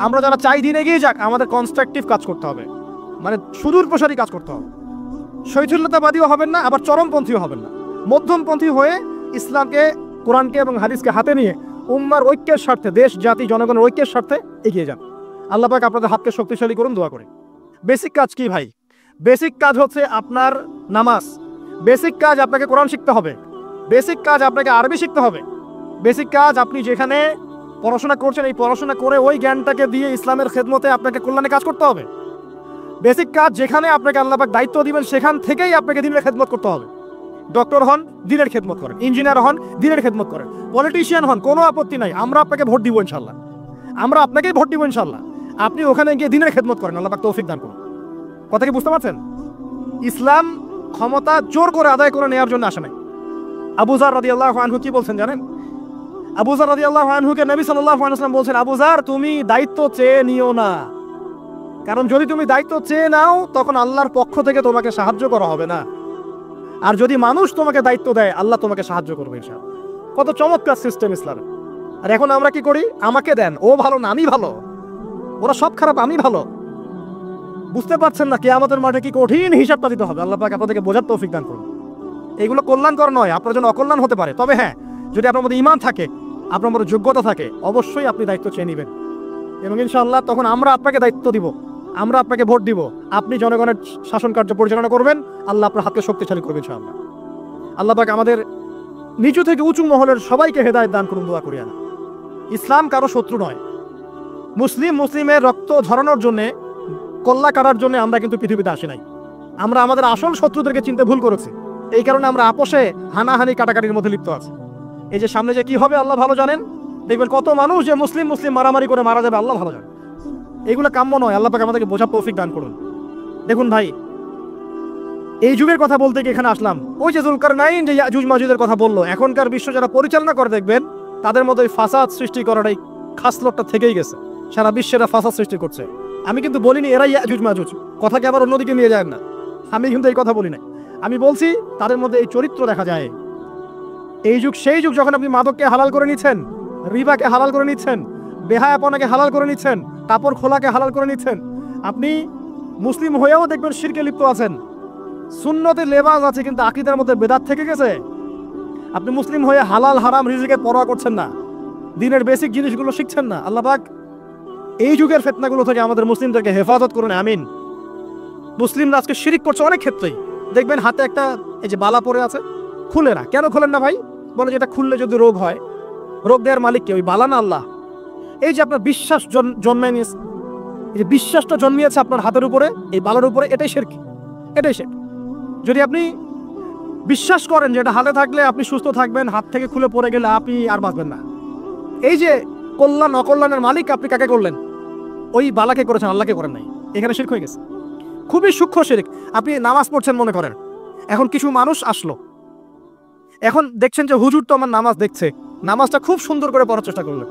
আমরা যারা চাই দিন এগিয়ে যাক, আমাদের কনস্ট্রাকটিভ কাজ করতে হবে, মানে সুদূর প্রসারী কাজ করতে হবে। শৈথিল্যতাবাদীও হবেন না, আবার চরমপন্থীও হবেন না, মধ্যমপন্থী হয়ে ইসলামকে, কোরআনকে এবং হাদিসকে হাতে নিয়ে উম্মার ঐক্যের স্বার্থে, দেশ জাতি জনগণের ঐক্যের স্বার্থে এগিয়ে যান। আল্লাহ পাক আপনাদের হাতকে শক্তিশালী করুন, দোয়া করে। বেসিক কাজ কি ভাই? বেসিক কাজ হচ্ছে আপনার নামাজ, বেসিক কাজ আপনাকে কোরআন শিখতে হবে, বেসিক কাজ আপনাকে আরবি শিখতে হবে, বেসিক কাজ আপনি যেখানে পড়াশোনা করছেন এই পড়াশোনা করে ওই জ্ঞানটাকে দিয়ে ইসলামের খেদমতে আপনাকে কল্যাণে কাজ করতে হবে। বেসিক কাজ যেখানে আপনাকে আল্লাহ পাক দায়িত্ব দিবেন সেখান থেকেই আপনাকে দিনের খেদমত করতে হবে। ডক্টর হন, দিনের খেদমত করেন, ইঞ্জিনিয়ার হন, দিনের খেদমত করেন, পলিটিশিয়ান হন, কোনো আপত্তি নাই, আমরা আপনাকে ভোট দিব ইনশাল্লাহ, আমরা আপনাকেই ভোট দিব ইনশাল্লাহ। আপনি ওখানে গিয়ে দিনের খেদমত করেন, আল্লাহ পাক তৌফিক দান করুন। কথা কি বুঝতে পারছেন? ইসলাম ক্ষমতা জোর করে আদায় করে নেওয়ার জন্য আসে নাই। আবু যার রাদিয়াল্লাহু আনহু কি বলছেন জানেন? আবু যার রাদিয়াল্লাহু আনহুকে নবী সাল্লাল্লাহু আলাইহি ওয়াসাল্লাম বলছেন, আবু যার তুমি দায়িত্ব চেয়ে নিও না, কারণ যদি তুমি দায়িত্ব চেয়ে নাও তখন আল্লাহর পক্ষ থেকে তোমাকে সাহায্য করা হবে না, আর যদি মানুষ তোমাকে দায়িত্ব দেয় আল্লাহ তোমাকে সাহায্য করবে ইনশাআল্লাহ। কত চমৎকার সিস্টেম ইসলামের। আর এখন আমরা কি করি? আমাকে দেন, ও ভালো না আমি ভালো, ওরা সব খারাপ আমি ভালো। বুঝতে পারছেন না কিয়ামতের মাঠে কি কঠিন হিসাবটা দিতে হবে। আল্লাহ পাক আপনাদেরকে বোঝার তৌফিক দান করুন। এগুলো কল্যাণকর নয়, আপনার জন্য অকল্যাণ হতে পারে। তবে হ্যাঁ, যদি আপনার মধ্যে ঈমান থাকে, আপনার মধ্যে যোগ্যতা থাকে, অবশ্যই আপনি দায়িত্ব চেয়ে নেবেন এবং ইনশাআল্লাহ তখন আমরা আপনাকে দায়িত্ব দিব, আমরা আপনাকে ভোট দিব, আপনি জনগণের শাসন কার্য পরিচালনা করবেন, আল্লাহ আপনার হাতকে শক্তিশালী করবেন ইনশাআল্লাহ। আল্লাহ পাক আমাদের নিচু থেকে উঁচু মহলের সবাইকে হেদায়েত দান করুন, দোয়া করি। ইসলাম কারো শত্রু নয়। মুসলিমের রক্ত ঝরানোর জন্যে, কল্লা কাটার জন্য আমরা কিন্তু পৃথিবীতে আসি নাই। আমরা আমাদের আসল শত্রুদেরকে চিনতে ভুল করেছি, এই কারণে আমরা আপোষে হানাহানি কাটাকাটির মধ্যে লিপ্ত আছি। এই যে সামনে যে কি হবে আল্লাহ ভালো জানেন, দেখবেন কত মানুষ যে মুসলিম মারামারি করে মারা যাবে আল্লাহ ভালো জানেন। এগুলো কাম্য নয়, আল্লাহ পাক আমাদেরকে বোঝার তৌফিক দান করুন। দেখুন ভাই, এই যুগের কথা বলতে গিয়ে এখানে আসলাম। ওই যে যুলকারনাইন যে ইয়াজুজ মাজুজের কথা বললো, এখনকার বিশ্ব যারা পরিচালনা করে দেখবেন তাদের মধ্যে ফাসাদ সৃষ্টি করার এই খাসলতটা থেকেই গেছে। সারা বিশ্বেরা ফাসাদ সৃষ্টি করছে। আমি কিন্তু বলিনি এরা ইয়াজুজ মাজুজ, কথাকে আবার অন্যদিকে নিয়ে যায় না, আমি কিন্তু এই কথা বলি না। আমি বলছি তাদের মধ্যে এই চরিত্র দেখা যায়। এই যুগ সেই যুগ যখন আপনি মাদককে হালাল করে নিচ্ছেন, রিবাকে হালাল করে নিচ্ছেন, বেহায়াপনাকে হালাল করে নিচ্ছেন, কাপড় খোলাকে হালাল করে নিচ্ছেন। আপনি মুসলিম হয়েও দেখবেন শিরকে লিপ্ত আছেন, সুন্নতে লেবাস আছে কিন্তু আকীদার মধ্যে বেদাত থেকে গেছে। আপনি মুসলিম হয়ে হালাল হারাম রিজিকের পরোয়া করছেন না, দিনের বেসিক জিনিসগুলো শিখছেন না। আল্লাহ পাক এই যুগের ফিতনাগুলো থেকে আমাদের মুসলিমদেরকে হেফাজত করুন, আমিন। মুসলিমরা আজকে শিরিক করছে অনেক ক্ষেত্রেই। দেখবেন হাতে একটা এই যে বালা পরে আছে, খুলে না। কেন খোলেন না ভাই? বলে যে এটা খুললে যদি রোগ হয়, রোগ দেওয়ার মালিক কে? ওই বালা না আল্লাহ? এই যে আপনার বিশ্বাস জন্মায় নিয়েছে, এই যে বিশ্বাসটা জন্মিয়েছে আপনার হাতের উপরে, এই বালার উপরে, এটাই শিরক, এটাই শিরক। যদি আপনি বিশ্বাস করেন যে এটা হাতে থাকলে আপনি সুস্থ থাকবেন, হাত থেকে খুলে পড়ে গেলে আপনি আর বাঁচবেন না, এই যে কল্যাণ অকল্যাণের মালিক আপনি কাকে করলেন? ওই বালাকে করেছেন, আল্লাহকে করেন নাই। এখানে শিরক হয়ে গেছে, খুবই সূক্ষ্ম শিরক। আপনি নামাজ পড়ছেন মনে করেন, এখন কিছু মানুষ আসলো, এখন দেখছেন যে হুজুর তো আমার নামাজ দেখছে, নামাজটা খুব সুন্দর করে পড়ার চেষ্টা করলেন,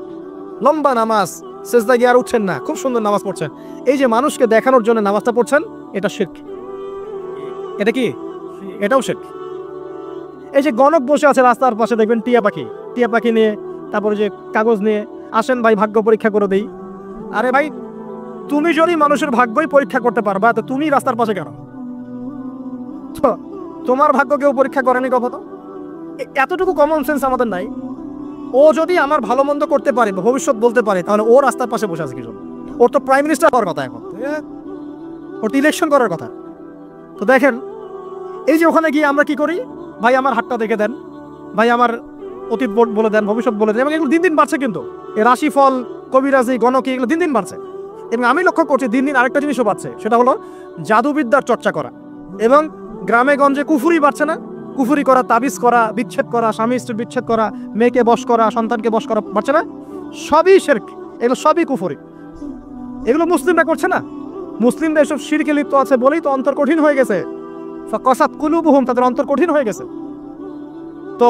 লম্বা নামাজ, সেজদা গিয়ে আর উঠছেন না, খুব সুন্দর নামাজ পড়ছেন। এই যে মানুষকে দেখানোর জন্য নামাজটা পড়ছেন, এটা শিরক। এটা কি? এটাও শিরক। এই যে গণক বসে আছে রাস্তার পাশে, দেখবেন টিয়া পাখি নিয়ে, তারপরে যে কাগজ নিয়ে, আসেন ভাই ভাগ্য পরীক্ষা করে দেই। আরে ভাই, তুমি যদি মানুষের ভাগ্যই পরীক্ষা করতে পারবা, তো তুমি রাস্তার পাশে কেন? তোমার ভাগ্য কেউ পরীক্ষা করেনি কখনো? এতটুকু কমন সেন্স আমাদের নাই? ও যদি আমার ভালো মন্দ করতে পারে, ভবিষ্যৎ বলতে পারে, তাহলে ও রাস্তার পাশে বসে আছে কি জন্য? ওর তো প্রাইম মিনিস্টার হওয়ার কথা, এখন ওর তো ইলেকশন করার কথা। তো দেখেন, এই যে ওখানে গিয়ে আমরা কি করি, ভাই আমার হাতটা দেখে দেন, ভাই আমার অতীত বলে দেন, ভবিষ্যৎ বলে দেন, এবং এগুলো দিন দিন বাড়ছে। কিন্তু এই রাশিফল, কবিরাজি, গণকি, এগুলো দিন দিন বাড়ছে। এবং আমি লক্ষ্য করছি দিন দিন আরেকটা জিনিসও বাড়ছে, সেটা হলো জাদুবিদ্যার চর্চা করা। এবং গ্রামে গঞ্জে কুফুরি বাড়ছে না? কুফুরি করা, তাবিজ করা, বিচ্ছেদ করা, স্বামী স্ত্রীর বিচ্ছেদ করা, মেয়েকে বশ করা, সন্তানকে বশ করা বাড়ছে না? সবই শিরক, এগুলো সবই কুফুরি। এগুলো মুসলিমরা করছে না। মুসলিমরা এসব শিরকে লিপ্ত আছে বলেই তো অন্তর কঠিন হয়ে গেছে। ফাকাসাত কুলুবুহুম, তাদের অন্তর কঠিন হয়ে গেছে। তো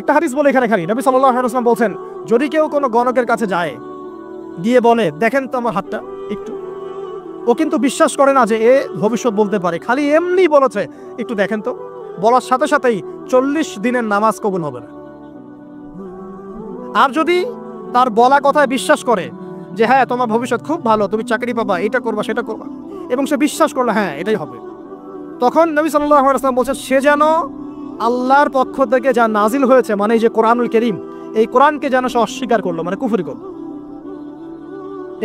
একটা হাদিস বলে এখানে খালি, নবী সাল্লাল্লাহু আলাইহি ওয়াসাল্লাম বলছেন, যদি কেউ কোনো গণকের কাছে যায়, গিয়ে বলে দেখেন তো আমার হাতটা একটু, ও কিন্তু বিশ্বাস করে না যে এ ভবিষ্যৎ বলতে পারে, খালি এমনি বলেছে একটু দেখেন তো, বলার সাথে সাথেই 40 দিনের নামাজ কবুল হবে না। আর যদি তার বলা কথায় বিশ্বাস করে যে হ্যাঁ তোমার ভবিষ্যৎ খুব ভালো, তুমি চাকরি পাবা, এটা করবা সেটা করবা, এবং সে বিশ্বাস করলো হ্যাঁ এটাই হবে, তখন নবী সাল্লাল্লাহু আলাইহি ওয়াসাল্লাম বলছেন সে যেন আল্লাহর পক্ষ থেকে যা নাজিল হয়েছে, মানে এই যে কোরআনুল কারীম, এই কোরআনকে যেন সে অস্বীকার করলো, মানে কুফরি করলো।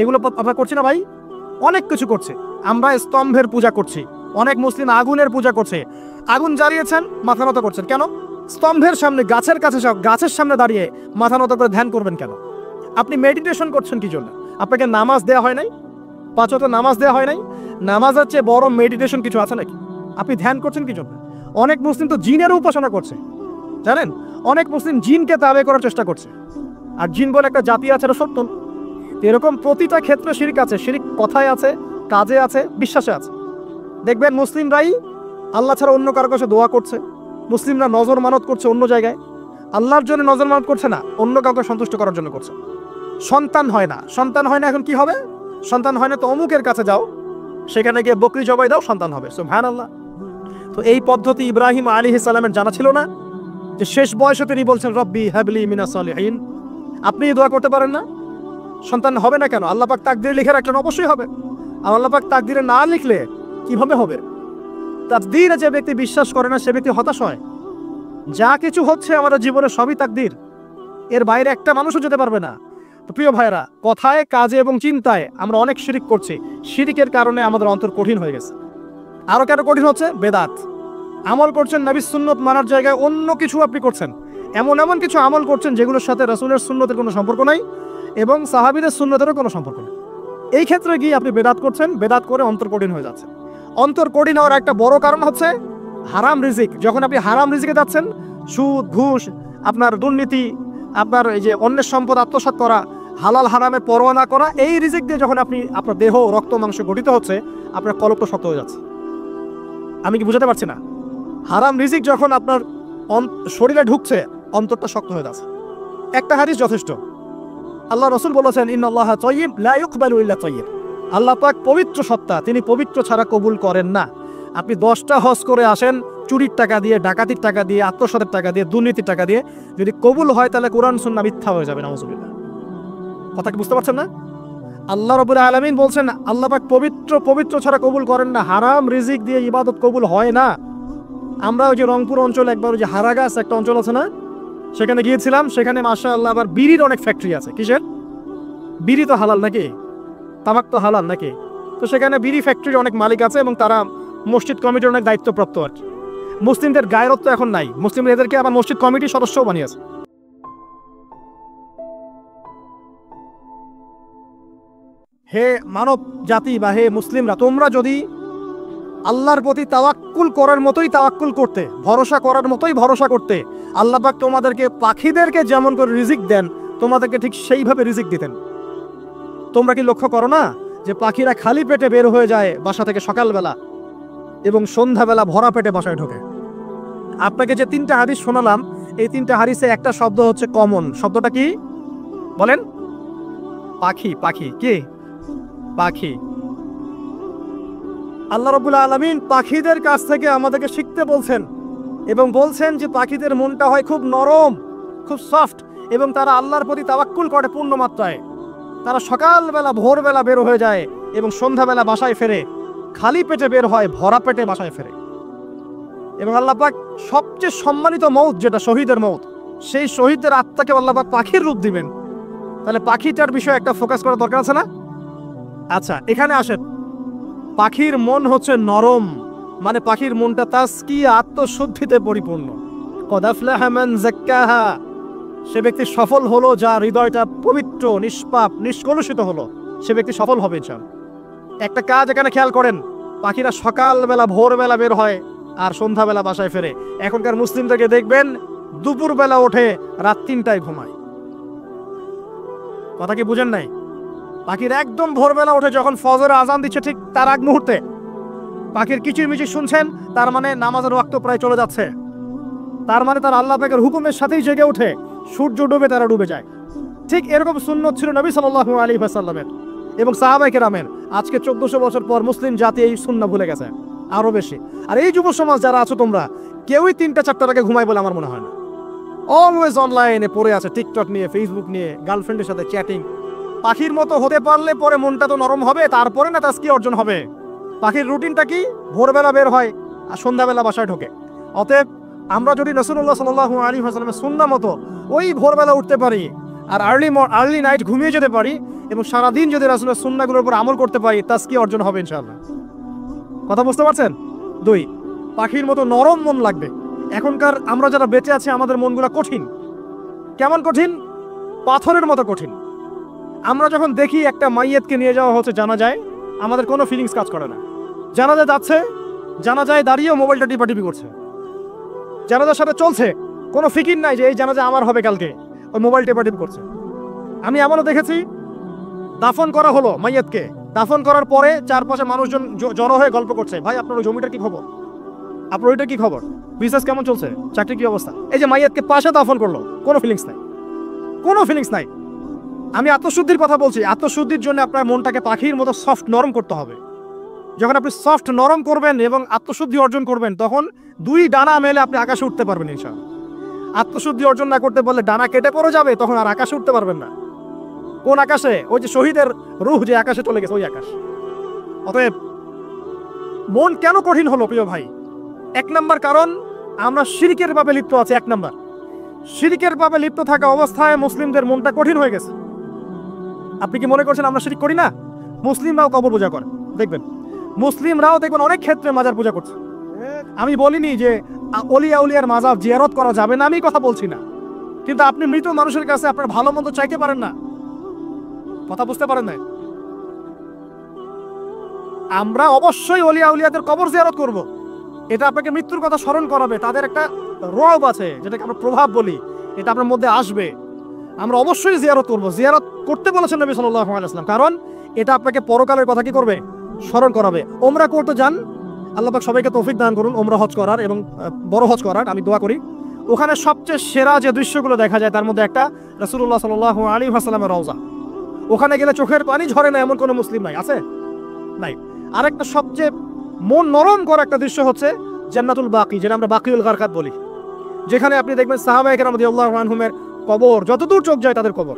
এগুলো আমরা করছি না ভাই? অনেক কিছু করছে। আমরা স্তম্ভের পূজা করছি, অনেক মুসলিম আগুনের পূজা করছে। আগুন জ্বালিয়েছেন, মাথা নত করছেন কেন? স্তম্ভের সামনে, গাছের কাছে, সব গাছের সামনে দাঁড়িয়ে মাথা নত করে ধ্যান করবেন কেন? আপনি মেডিটেশন করছেন কি জন্য? আপনাকে নামাজ দেওয়া হয় নাই? 5 ওয়াক্ত নামাজ দেওয়া হয় নাই? নামাজের চেয়ে বড় মেডিটেশন কিছু আছে নাকি? আপনি ধ্যান করছেন কি জন্য? অনেক মুসলিম তো জিনের উপাসনা করছে, জানেন? অনেক মুসলিম জিনকে তাবে করার চেষ্টা করছে। আর জিন বলে একটা জাতি আছে, এটা সত্য। এরকম প্রতিটা ক্ষেত্রে শিরক আছে। শিরক কথায় আছে, কাজে আছে, বিশ্বাসে আছে। দেখবেন মুসলিমরাই আল্লাহ ছাড়া অন্য কারো কাছে দোয়া করছে, মুসলিমরা নজর মানত করছে অন্য জায়গায়, আল্লাহর জন্য নজর মানত করছে না, অন্য কাউকে সন্তুষ্ট করার জন্য করছে। সন্তান হয় না, সন্তান হয় না, এখন কি হবে? সন্তান হয় না তো অমুকের কাছে যাও, সেখানে গিয়ে বকরি জবাই দাও, সন্তান হবে। সুবহানাল্লাহ। তো এই পদ্ধতি ইব্রাহিম আলাইহিস সালামের জানা ছিল না, যে শেষ বয়সে তিনি বলছেন রব্বি হাবলি মিনাস সালিহিন। আপনি দোয়া করতে পারেন না? সন্তান হবে না কেন? আল্লাহ পাক তাকদীরে লিখে রাখলেন, অবশ্যই হবে। আর আল্লাহ পাক তাকদীরে না লিখলে কিভাবে হবে? তাকদীরে যে ব্যক্তি বিশ্বাস করে না, সে ব্যক্তি হতাশ হয়। যা কিছু হচ্ছে আমাদের জীবনে সবই তাকদীর, এর বাইরে একটা মানুষও যেতে পারবে না। তো প্রিয় ভাইরা, কথায়, কাজে এবং চিন্তায় আমরা অনেক শিরক করছি। শিরকের কারণে আমাদের অন্তর কঠিন হয়ে গেছে। আরো কেন কঠিন হচ্ছে? বেদাত। আমল করছেন নবীর সুন্নত মানার জায়গায় অন্য কিছু আপনি করছেন, এমন এমন কিছু আমল করছেন যেগুলোর সাথে রাসূলের সুন্নতের কোনো সম্পর্ক নাই এবং সাহাবীদের সুন্নতেরও কোনো সম্পর্ক নেই। এই ক্ষেত্রে গিয়ে আপনি বেদাত করছেন, বেদাত করে অন্তর কঠিন হয়ে যাচ্ছে। অন্তর কঠিন হওয়ার একটা বড় কারণ হচ্ছে হারাম রিজিক। যখন আপনি হারাম রিজিকে যাচ্ছেন, সুদ, ঘুষ, আপনার দুর্নীতি, আপনার এই যে অন্যের সম্পদ আত্মসাৎ করা, হালাল হারামের পরোয়া না করা, এই রিজিক দিয়ে যখন আপনি আপনার দেহ, রক্ত, মাংস গঠিত হচ্ছে, আপনার কলবটা শক্ত হয়ে যাচ্ছে। আমি কি বুঝাতে পারছি না? হারাম রিজিক যখন আপনার শরীরে ঢুকছে, অন্তরটা শক্ত হয়ে যাচ্ছে। একটা হাদিস যথেষ্ট। আল্লাহ রাসূল বলেছেন ইন্নাল্লাহা তাইয়্যিব লা ইকবালু ইল্লা তাইয়্যিব। আল্লাহ পাক পবিত্র সত্তা, তিনি পবিত্র ছাড়া কবুল করেন না। আপনি 10টা হজ করে আসেন চুরির টাকা দিয়ে, ডাকাতির টাকা দিয়ে, আত্মসাতের টাকা দিয়ে, দুর্নীতির টাকা দিয়ে, যদি কবুল হয় তাহলে কোরআন সুন্নাহ মিথ্যা হয়ে যাবে। নাউযুবিল্লাহ। কথা কি বুঝতে পারছেন না? আল্লাহ রাব্বুল আলামিন বলছেন আল্লাহ পাক পবিত্র ছাড়া কবুল করেন না। হারাম রিজিক দিয়ে ইবাদত কবুল হয় না। আমরা ওই যে রংপুর অঞ্চলে একবার ওই যে হারাগাছ একটা অঞ্চল আছে না, সেখানে গিয়েছিলাম। সেখানে মাশাআল্লাহ আবার বিড়ির অনেক ফ্যাক্টরি আছে। কিসের? বিড়ি তো হালাল নাকি? তামাক তো হালাল নাকি? তো সেখানে বিড়ি ফ্যাক্টরির অনেক মালিক আছে এবং তারা মসজিদ কমিটির অনেক দায়িত্বপ্রাপ্ত আর কি। মুসলিমদের গায়রত্ব এখন নাই, মুসলিমরা এদেরকে আবার মসজিদ কমিটির সদস্যও বানিয়েছে। হে মানব জাতি বা হে মুসলিমরা, তোমরা যদি আল্লাহর প্রতি তাওয়াক্কুল করার মতোই তাওয়াক্কুল করতে, ভরসা করার মতোই ভরসা করতে, আল্লাহ পাক তোমাদেরকে পাখিদেরকে যেমন করে রিজিক দেন, তোমাদেরকে ঠিক সেইভাবে রিজিক দিতেন। তোমরা কি লক্ষ্য করো না যে পাখিরা খালি পেটে বের হয়ে যায় বাসা থেকে সকালবেলা এবং সন্ধ্যাবেলা ভরা পেটে বাসায় ঢোকে? আপনাকে যে 3টা হাদিস শোনালাম, এই 3টা হাদিসে একটা শব্দ হচ্ছে কমন। শব্দটা কি বলেন? পাখি। পাখি কি? পাখি। আল্লাহ রাব্বুল আলামিন পাখিদের কাছ থেকে আমাদেরকে শিখতে বলছেন এবং বলছেন যে পাখিদের মনটা হয় খুব নরম, খুব সফট, এবং তারা আল্লাহর প্রতি তাওয়াক্কুল করে পূর্ণ মাত্রায়। তারা সকালবেলা ভোরবেলা বের হয়ে যায় এবং সন্ধ্যাবেলা বাসায় ফেরে, খালি পেটে বের হয়, ভরা পেটে বাসায় ফেরে। এবং আল্লাহ পাক সবচেয়ে সম্মানিত মৌত যেটা শহীদের মৌত, সেই শহীদদের আত্মাকে আল্লাহ পাক পাখির রূপ দিবেন। তাহলে পাখিটার বিষয়ে একটা ফোকাস করা দরকার আছে না? আচ্ছা, এখানে আসেন। পাখির মন হচ্ছে নরম, মানে পাখির মনটা তাজকিয়া, আত্মশুদ্ধিতে পরিপূর্ণ। কদ আফলাহা মান যাক্কাহা, সে ব্যক্তি সফল হলো যার হৃদয়টা পবিত্র, নিষ্পাপ, নিষ্কলুষিত হলো, সে ব্যক্তি সফল হবে ইনশাআল্লাহ। একটা কাজ এখানে খেয়াল করেন, পাখিরা সকালবেলা ভোরবেলা বের হয় আর সন্ধ্যাবেলা বাসায় ফেরে। এখনকার মুসলিমদেরকে দেখবেন দুপুরবেলা ওঠে, রাত 3টায় ঘুমায়। কথা কি বুঝেন নাই? পাখির একদম ভোরবেলা ওঠে, যখন ফজরের আজান দিচ্ছে ঠিক তার আগ মুহূর্তে পাখির কিচিরমিচির শুনছেন, তার মানে নামাজের ওয়াক্ত প্রায় চলে যাচ্ছে। তার মানে তার আল্লাহ পাকের হুকুমের সাথেই জেগে ওঠে, সূর্য ডুবে তারা ডুবে যায়। ঠিক এরকম সুন্নত ছিল নবী সাল্লাল্লাহু আলাইহি ওয়াসাল্লামের এবং সাহাবায়ে কেরামের। আজকে 1400 বছর পর মুসলিম জাতি এই সুন্নাহ ভুলে গেছে, আরো বেশি। আর এই যুব সমাজ যারা আছো তোমরা, কেউই 3টা-4টার আগে ঘুমায় বলে আমার মনে হয় না। অলওয়েজ অনলাইনে পড়ে আছে, টিকটক নিয়ে, ফেসবুক নিয়ে, গার্লফ্রেন্ডের সাথে চ্যাটিং। পাখির মতো হতে পারলে পরে মনটা তো নরম হবে, তারপরে না তাজকিয়া অর্জন হবে। পাখির রুটিনটা কি? ভোরবেলা বের হয় আর সন্ধ্যাবেলা বাসায় ঢোকে। অতএব আমরা যদি রাসূলুল্লাহ সাল্লাল্লাহু আলাইহি ওয়াসাল্লামের সুন্নাহ মতো ওই ভোরবেলা উঠতে পারি আর আর্লি নাইট ঘুমিয়ে যেতে পারি এবং সারাদিন যদি রাসূলের সুন্নাহগুলোর উপর আমল করতে পারি, তাজকিয়া অর্জন হবে ইনশাআল্লাহ। কথা বুঝতে পারছেন? 2, পাখির মতো নরম মন লাগবে। এখনকার আমরা যারা বেঁচে আছি, আমাদের মনগুলো কঠিন। কেমন কঠিন? পাথরের মতো কঠিন। আমরা যখন দেখি একটা মাইয়াতকে নিয়ে যাওয়া হচ্ছে জানাজায়, আমাদের কোনো ফিলিংস কাজ করে না। জানাজা যাচ্ছে, জানাজায় দাঁড়িয়েও মোবাইলটা টিপাটিপি করছে। জানাজার সাথে চলছে, কোনো ফিকির নাই যে এই জানাজা আমার হবে কালকে, ওই মোবাইল টিপাটিপি করছে। আমি এমনও দেখেছি, দাফন করা হলো মাইয়াতকে, দাফন করার পরে চারপাশে মানুষজন জড়ো হয়ে গল্প করছে, ভাই আপনার ওই জমিটার কি খবর, আপনার ওইটার কি খবর, বিজনেস কেমন চলছে, চাকরি কি অবস্থা। এই যে মাইয়াতকে পাশে দাফন করলো, কোনো ফিলিংস নাই, কোনো ফিলিংস নাই। আমি আত্মশুদ্ধির কথা বলছি। আত্মশুদ্ধির জন্য আপনার মনটাকে পাখির মতো সফট নরম করতে হবে। যখন আপনি সফট নরম করবেন এবং আত্মশুদ্ধি অর্জন করবেন, তখন 2 ডানা মেলে আপনি আকাশে উঠতে পারবেন ইনশাআল্লাহ। আত্মশুদ্ধি অর্জন না করতে পারলে ডানা কেটে পড়ে যাবে, তখন আর আকাশে উঠতে পারবেন না। কোন আকাশে? ওই যে শহীদের রূহ যে আকাশে চলে গেছে, ওই আকাশ। অতএব মন কেন কঠিন হলো প্রিয় ভাই? 1 নাম্বার কারণ, আমরা শিরকের পাপে লিপ্ত আছি। 1 নাম্বার, শিরকের পাপে লিপ্ত থাকা অবস্থায় মুসলিমদের মনটা কঠিন হয়ে গেছে। আপনি কি মনে করছেন আমরা শিরক করি না? মুসলিমরাও কবর পূজা করে, দেখবেন মুসলিমরাও দেখবেন অনেক ক্ষেত্রে মাজার পূজা করছে। আমি বলিনি যে অলিয়া উলিয়ার মাজার জিয়ারত করা যাবে না, আমি কথা বলছি না। কিন্তু আপনি মৃত মানুষের কাছে আপনার ভালো মন্দ চাইতে পারেন না। কথা বুঝতে পারেন না? আমরা অবশ্যই অলিয়া উলিয়াদের কবর জিয়ারত করব। এটা আপনাকে মৃত্যুর কথা স্মরণ করাবে, তাদের একটা রব আছে যেটাকে আমরা প্রভাব বলি, এটা আপনার মধ্যে আসবে। আমরা অবশ্যই জিয়ারত করব। জিয়ারত করতে বলেছেন নবী সাল্লাল্লাহু আলাইহি ওয়াসাল্লাম, কারণ এটা আপনাকে পরকালের কথা কি করবে? স্মরণ করাবে। ওমরা করতে যান, আল্লাহ পাক সবাইকে তৌফিক দান করুন ওমরা হজ করার এবং বড় হজ করার, আমি দোয়া করি। ওখানে সবচেয়ে সেরা যে দৃশ্যগুলো দেখা যায় তার মধ্যে একটা রাসূলুল্লাহ সাল্লাল্লাহু আলাইহি ওয়াসাল্লামের রওজা। ওখানে গেলে চোখের পানি ঝরে না এমন কোনো মুসলিম নাই, আছে? নাই। আরেকটা সবচেয়ে মন নরম করা একটা দৃশ্য হচ্ছে জান্নাতুল বাকি, যেটা আমরা বাকিউল গারকাত বলি, যেখানে আপনি দেখবেন সাহাবায়ে কেরাম রাদিয়াল্লাহু আনহুমের কবর, যতদূর চোখ যায় তাদের কবর।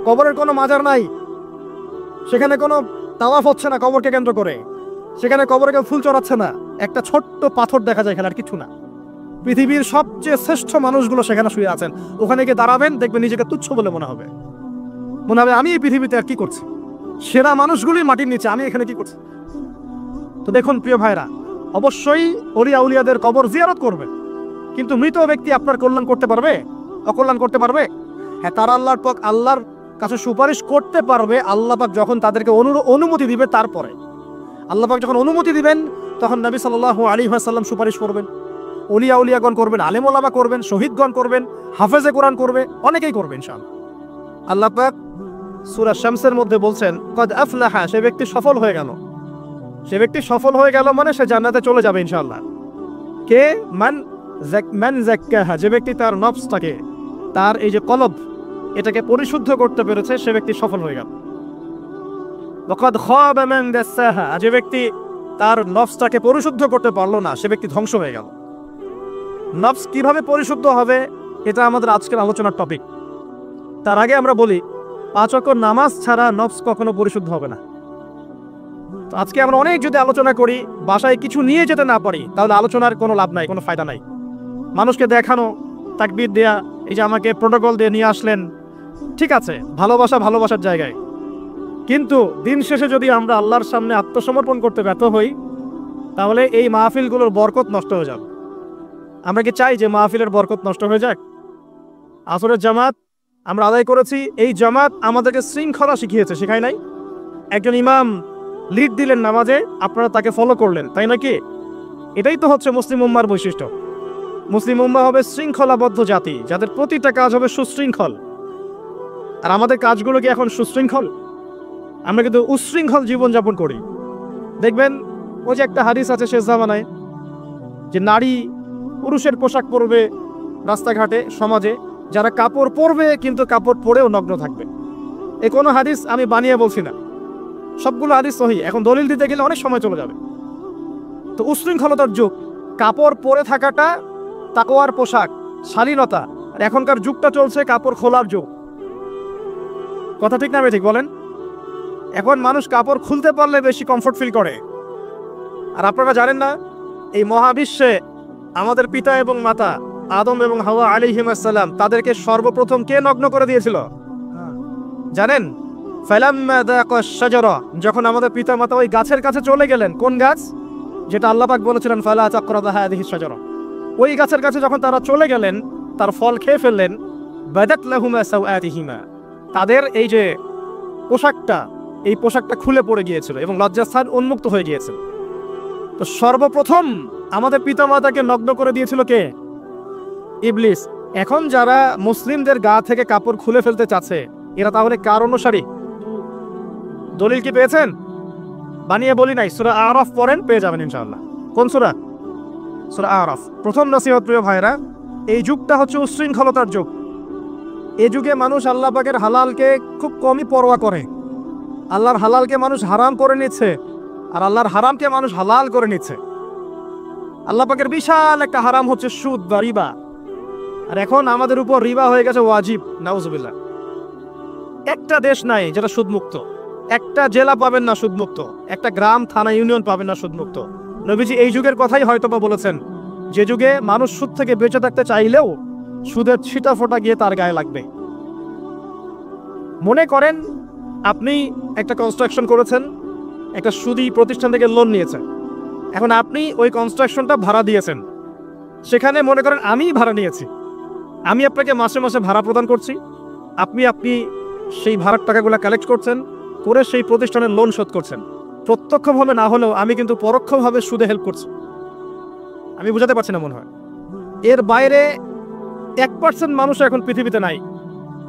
কবরের কোনো মাজার নাই, সেখানে কোনো তাওয়াফ হচ্ছে না কবরকে কেন্দ্র করে, সেখানে কবরে কেউ ফুল চড়াচ্ছে না, একটা ছোট্ট পাথর দেখা যায়, খেলার কিছু না। পৃথিবীর সবচেয়ে শ্রেষ্ঠ মানুষগুলো সেখানে শুয়ে আছেন। ওখানে গিয়ে দাঁড়াবেন, দেখবেন নিজেকে তুচ্ছ বলে মনে হবে আমি এই পৃথিবীতে আর কি করছি। সেরা মানুষগুলি মাটির নিচে, আমি এখানে কি করছি? তো দেখুন প্রিয় ভাইরা, অবশ্যই অলিয়া উলিয়াদের কবর জিয়ারত করবেন, কিন্তু মৃত ব্যক্তি আপনার কল্যাণ করতে পারবে? অকল্যাণ করতে পারবে? হ্যাঁ, তারা আল্লাহর কাছে সুপারিশ করতে পারবে আল্লাহ পাক যখন তাদেরকে অনুমতি দিবে। তারপরে আল্লাহ পাক যখন অনুমতি দিবেন, তখন নবী সাল্লাল্লাহু আলাইহি ওয়াসাল্লাম সুপারিশ করবেন, অলিয়া উলিয়াগণ করবেন, আলেম ওলামা করবেন, শহীদগণ করবেন, হাফেজে কোরআন করবে, অনেকেই করবে ইনশাআল্লাহ। আল্লাহ পাক সূরা শামসের মধ্যে বলছেন, কদ আফলাহা, সে ব্যক্তি সফল হয়ে গেল। সে ব্যক্তি সফল হয়ে গেল মানে সে জান্নাতে চলে যাবে ইনশাআল্লাহ। কে? মান যাক্কাহা, যে ব্যক্তি তার নফসটাকে, তার এই যে কলব, এটাকে পরিশুদ্ধ করতে পেরেছে, সে ব্যক্তি সফল হয়ে গেল। ওয়াকাদ খাবা মান দাসাহা, যে ব্যক্তি তার নফসটাকে পরিশুদ্ধ করতে পারলো না, সে ব্যক্তি ধ্বংস হয়ে গেল। নফস কিভাবে পরিশুদ্ধ হবে এটা আমাদের আজকের আলোচনার টপিক। তার আগে আমরা বলি 5 ওয়াক্ত নামাজ ছাড়া নফস কখনো পরিশুদ্ধ হবে না। তো আজকে আমরা অনেক যদি আলোচনা করি, বাসায় কিছু নিয়ে যেতে না পারি, তাহলে আলোচনার কোনো লাভ নাই, কোনো ফায়দা নাই। মানুষকে দেখানো, তাকবীর দেয়া, এই যে আমাকে প্রোটোকল দিয়ে নিয়ে আসলেন, ঠিক আছে, ভালোবাসা ভালোবাসার জায়গায়, কিন্তু দিন শেষে যদি আমরা আল্লাহর সামনে আত্মসমর্পণ করতে ব্যর্থ হই, তাহলে এই মাহফিলগুলোর বরকত নষ্ট হয়ে যাবে। আমরা কি চাই যে মাহফিলের বরকত নষ্ট হয়ে যাক? আসরের জামাত আমরা আদায় করেছি, এই জামাত আমাদেরকে শৃঙ্খলা শিখিয়েছে, শেখায় নাই? একজন ইমাম লিড দিলেন নামাজে, আপনারা তাকে ফলো করলেন, তাই নাকি? এটাই তো হচ্ছে মুসলিম উম্মার বৈশিষ্ট্য। মুসলিম উম্মাহ হবে শৃঙ্খলাবদ্ধ জাতি, যাদের প্রতিটা কাজ হবে সুশৃঙ্খল। আর আমাদের কাজগুলো কি এখন সুশৃঙ্খল? আমরা কিন্তু উশৃঙ্খল জীবনযাপন করি। দেখবেন ওই যে একটা হাদিস আছে শেষ জামানায়, যে নারী পুরুষের পোশাক পরবে রাস্তাঘাটে, সমাজে, যারা কাপড় পরবে কিন্তু কাপড় পরেও নগ্ন থাকবে। এই কোনো হাদিস আমি বানিয়ে বলছি না, সবগুলো হাদিস সহিহ। এখন দলিল দিতে গেলে অনেক সময় চলে যাবে। তো উশৃঙ্খলতার যুগ, কাপড় পরে থাকাটা তাকওয়ার পোশাক, শালীনতা। আর এখনকার যুগটা চলছে কাপড় খোলার যুগ। কথা ঠিক না ঠিক বলেন? এখন মানুষ কাপড় খুলতে পারলে বেশি কমফোর্ট ফিল করে। আর আপনারা জানেন না, এই মহাবিশ্বে আমাদের পিতা এবং মাতা আদম এবং হাওয়া আলাইহিস সালাম, তাদেরকে সর্বপ্রথম কে নগ্ন করে দিয়েছিল জানেন? ফালাম্মা যাকাশ শাজারা, যখন আমাদের পিতা মাতা ওই গাছের কাছে চলে গেলেন, কোন গাছ? যেটা আল্লাহ পাক বলেছিলেন ফালা তাকরাবু হাযিহিস শাজারা, ওই গাছের কাছে যখন তারা চলে গেলেন, তার ফল খেয়ে ফেললেন, বাদাত লাহুমা সাওআতিহিমা, তাদের এই যে পোশাকটা, এই পোশাকটা খুলে পড়ে গিয়েছিল এবং লজ্জাস্থান উন্মুক্ত হয়ে গিয়েছিল। তো সর্বপ্রথম আমাদের পিতামাতাকে নগ্ন করে দিয়েছিল কে? ইবলিস। এখন যারা মুসলিমদের গা থেকে কাপড় খুলে ফেলতে চাচ্ছে, এরা তাহলে কার অনুসারী? দলিল কি পেয়েছেন? বানিয়ে বলি নাই, সূরা আরাফ পড়েন, পেয়ে যাবেন ইনশাআল্লাহ। কোন সূরা? সূরা আরাফ। প্রথম নসিহত প্রিয় ভাইরা, এই যুগটা হচ্ছে উশৃঙ্খলতার যুগ। এই যুগে মানুষ আল্লাহ পাকের হালালকে খুব কমই পরোয়া করে। আল্লাহর হালালকে মানুষ হারাম করে নিচ্ছে, আর আল্লাহর হারামকে মানুষ হালাল করে নিচ্ছে। আল্লাহ পাকের বিশাল একটা হারাম হচ্ছে সুদ বা রিবা, আর এখন আমাদের উপর রিবা হয়ে গেছে ওয়াজিব। নাউজুবিল্লাহ। একটা দেশ নাই যেটা সুদমুক্ত, একটা জেলা পাবেন না সুদমুক্ত, একটা গ্রাম, থানা, ইউনিয়ন পাবেন না সুদমুক্ত। নবীজি এই যুগের কথাই হয়তোবা বলেছেন, যে যুগে মানুষ সুদ থেকে বেঁচে থাকতে চাইলেও সুদের ছিটা ফোঁটা গিয়ে তার গায়ে লাগবে। মনে করেন আপনি একটা কনস্ট্রাকশন করেছেন, একটা সুদী প্রতিষ্ঠান থেকে লোন নিয়েছেন, এখন আপনি ওই কনস্ট্রাকশনটা ভাড়া দিয়েছেন। সেখানে মনে করেন আমি ভাড়া নিয়েছি, আমি আপনাকে মাসে মাসে ভাড়া প্রদান করছি, আপনি সেই ভাড়ার টাকাগুলো কালেক্ট করছেন, করে সেই প্রতিষ্ঠানের লোন শোধ করছেন। প্রত্যক্ষভাবে না হলেও আমি কিন্তু পরোক্ষভাবে সুদে হেল্প করছি। আমি বুঝাতে পারছি না মনে হয়। এর বাইরে 1% মানুষ এখন পৃথিবীতে নাই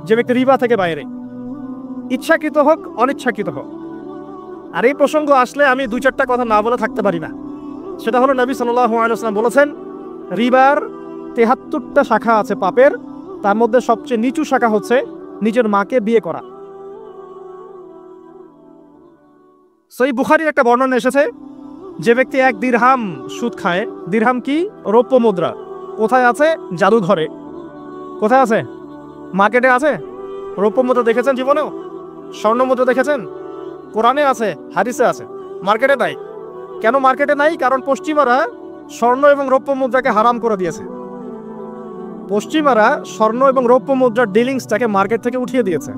যে ব্যক্তি রিবা থেকে বাইরে, ইচ্ছাকৃত হোক অনিচ্ছাকৃত হোক। আর এই প্রসঙ্গ আসলে আমি 2-4টা কথা না বলে থাকতে পারি না। সেটা হলো নবী সাল্লাল্লাহু আলাইহি ওয়াসাল্লাম বলেছেন, রিবার 73টা শাখা আছে পাপের, তার মধ্যে সবচেয়ে নিচু শাখা হচ্ছে নিজের মাকে বিয়ে করা। সহিহ বুখারীর একটা বর্ণনা এসেছে, যে ব্যক্তি 1 দিরহাম সুদ খায়, দিরহাম কি? রৌপ্য মুদ্রা। কোথায় আছে? জাদুঘরে। কোথায় আছে? মার্কেটে আছে। রৌপ্য মুদ্রা দেখেছেন জীবনেও? স্বর্ণ মুদ্রা দেখেছেন? কোরআনে আছে, হাদিসে আছে, মার্কেটে নাই। কেন মার্কেটে নাই? কারণ পশ্চিমারা স্বর্ণ এবং রৌপ্য মুদ্রাকে হারাম করে দিয়েছে। পশ্চিমারা স্বর্ণ এবং রৌপ্য মুদ্রার ডিলিংসটাকে মার্কেট থেকে উঠিয়ে দিয়েছে।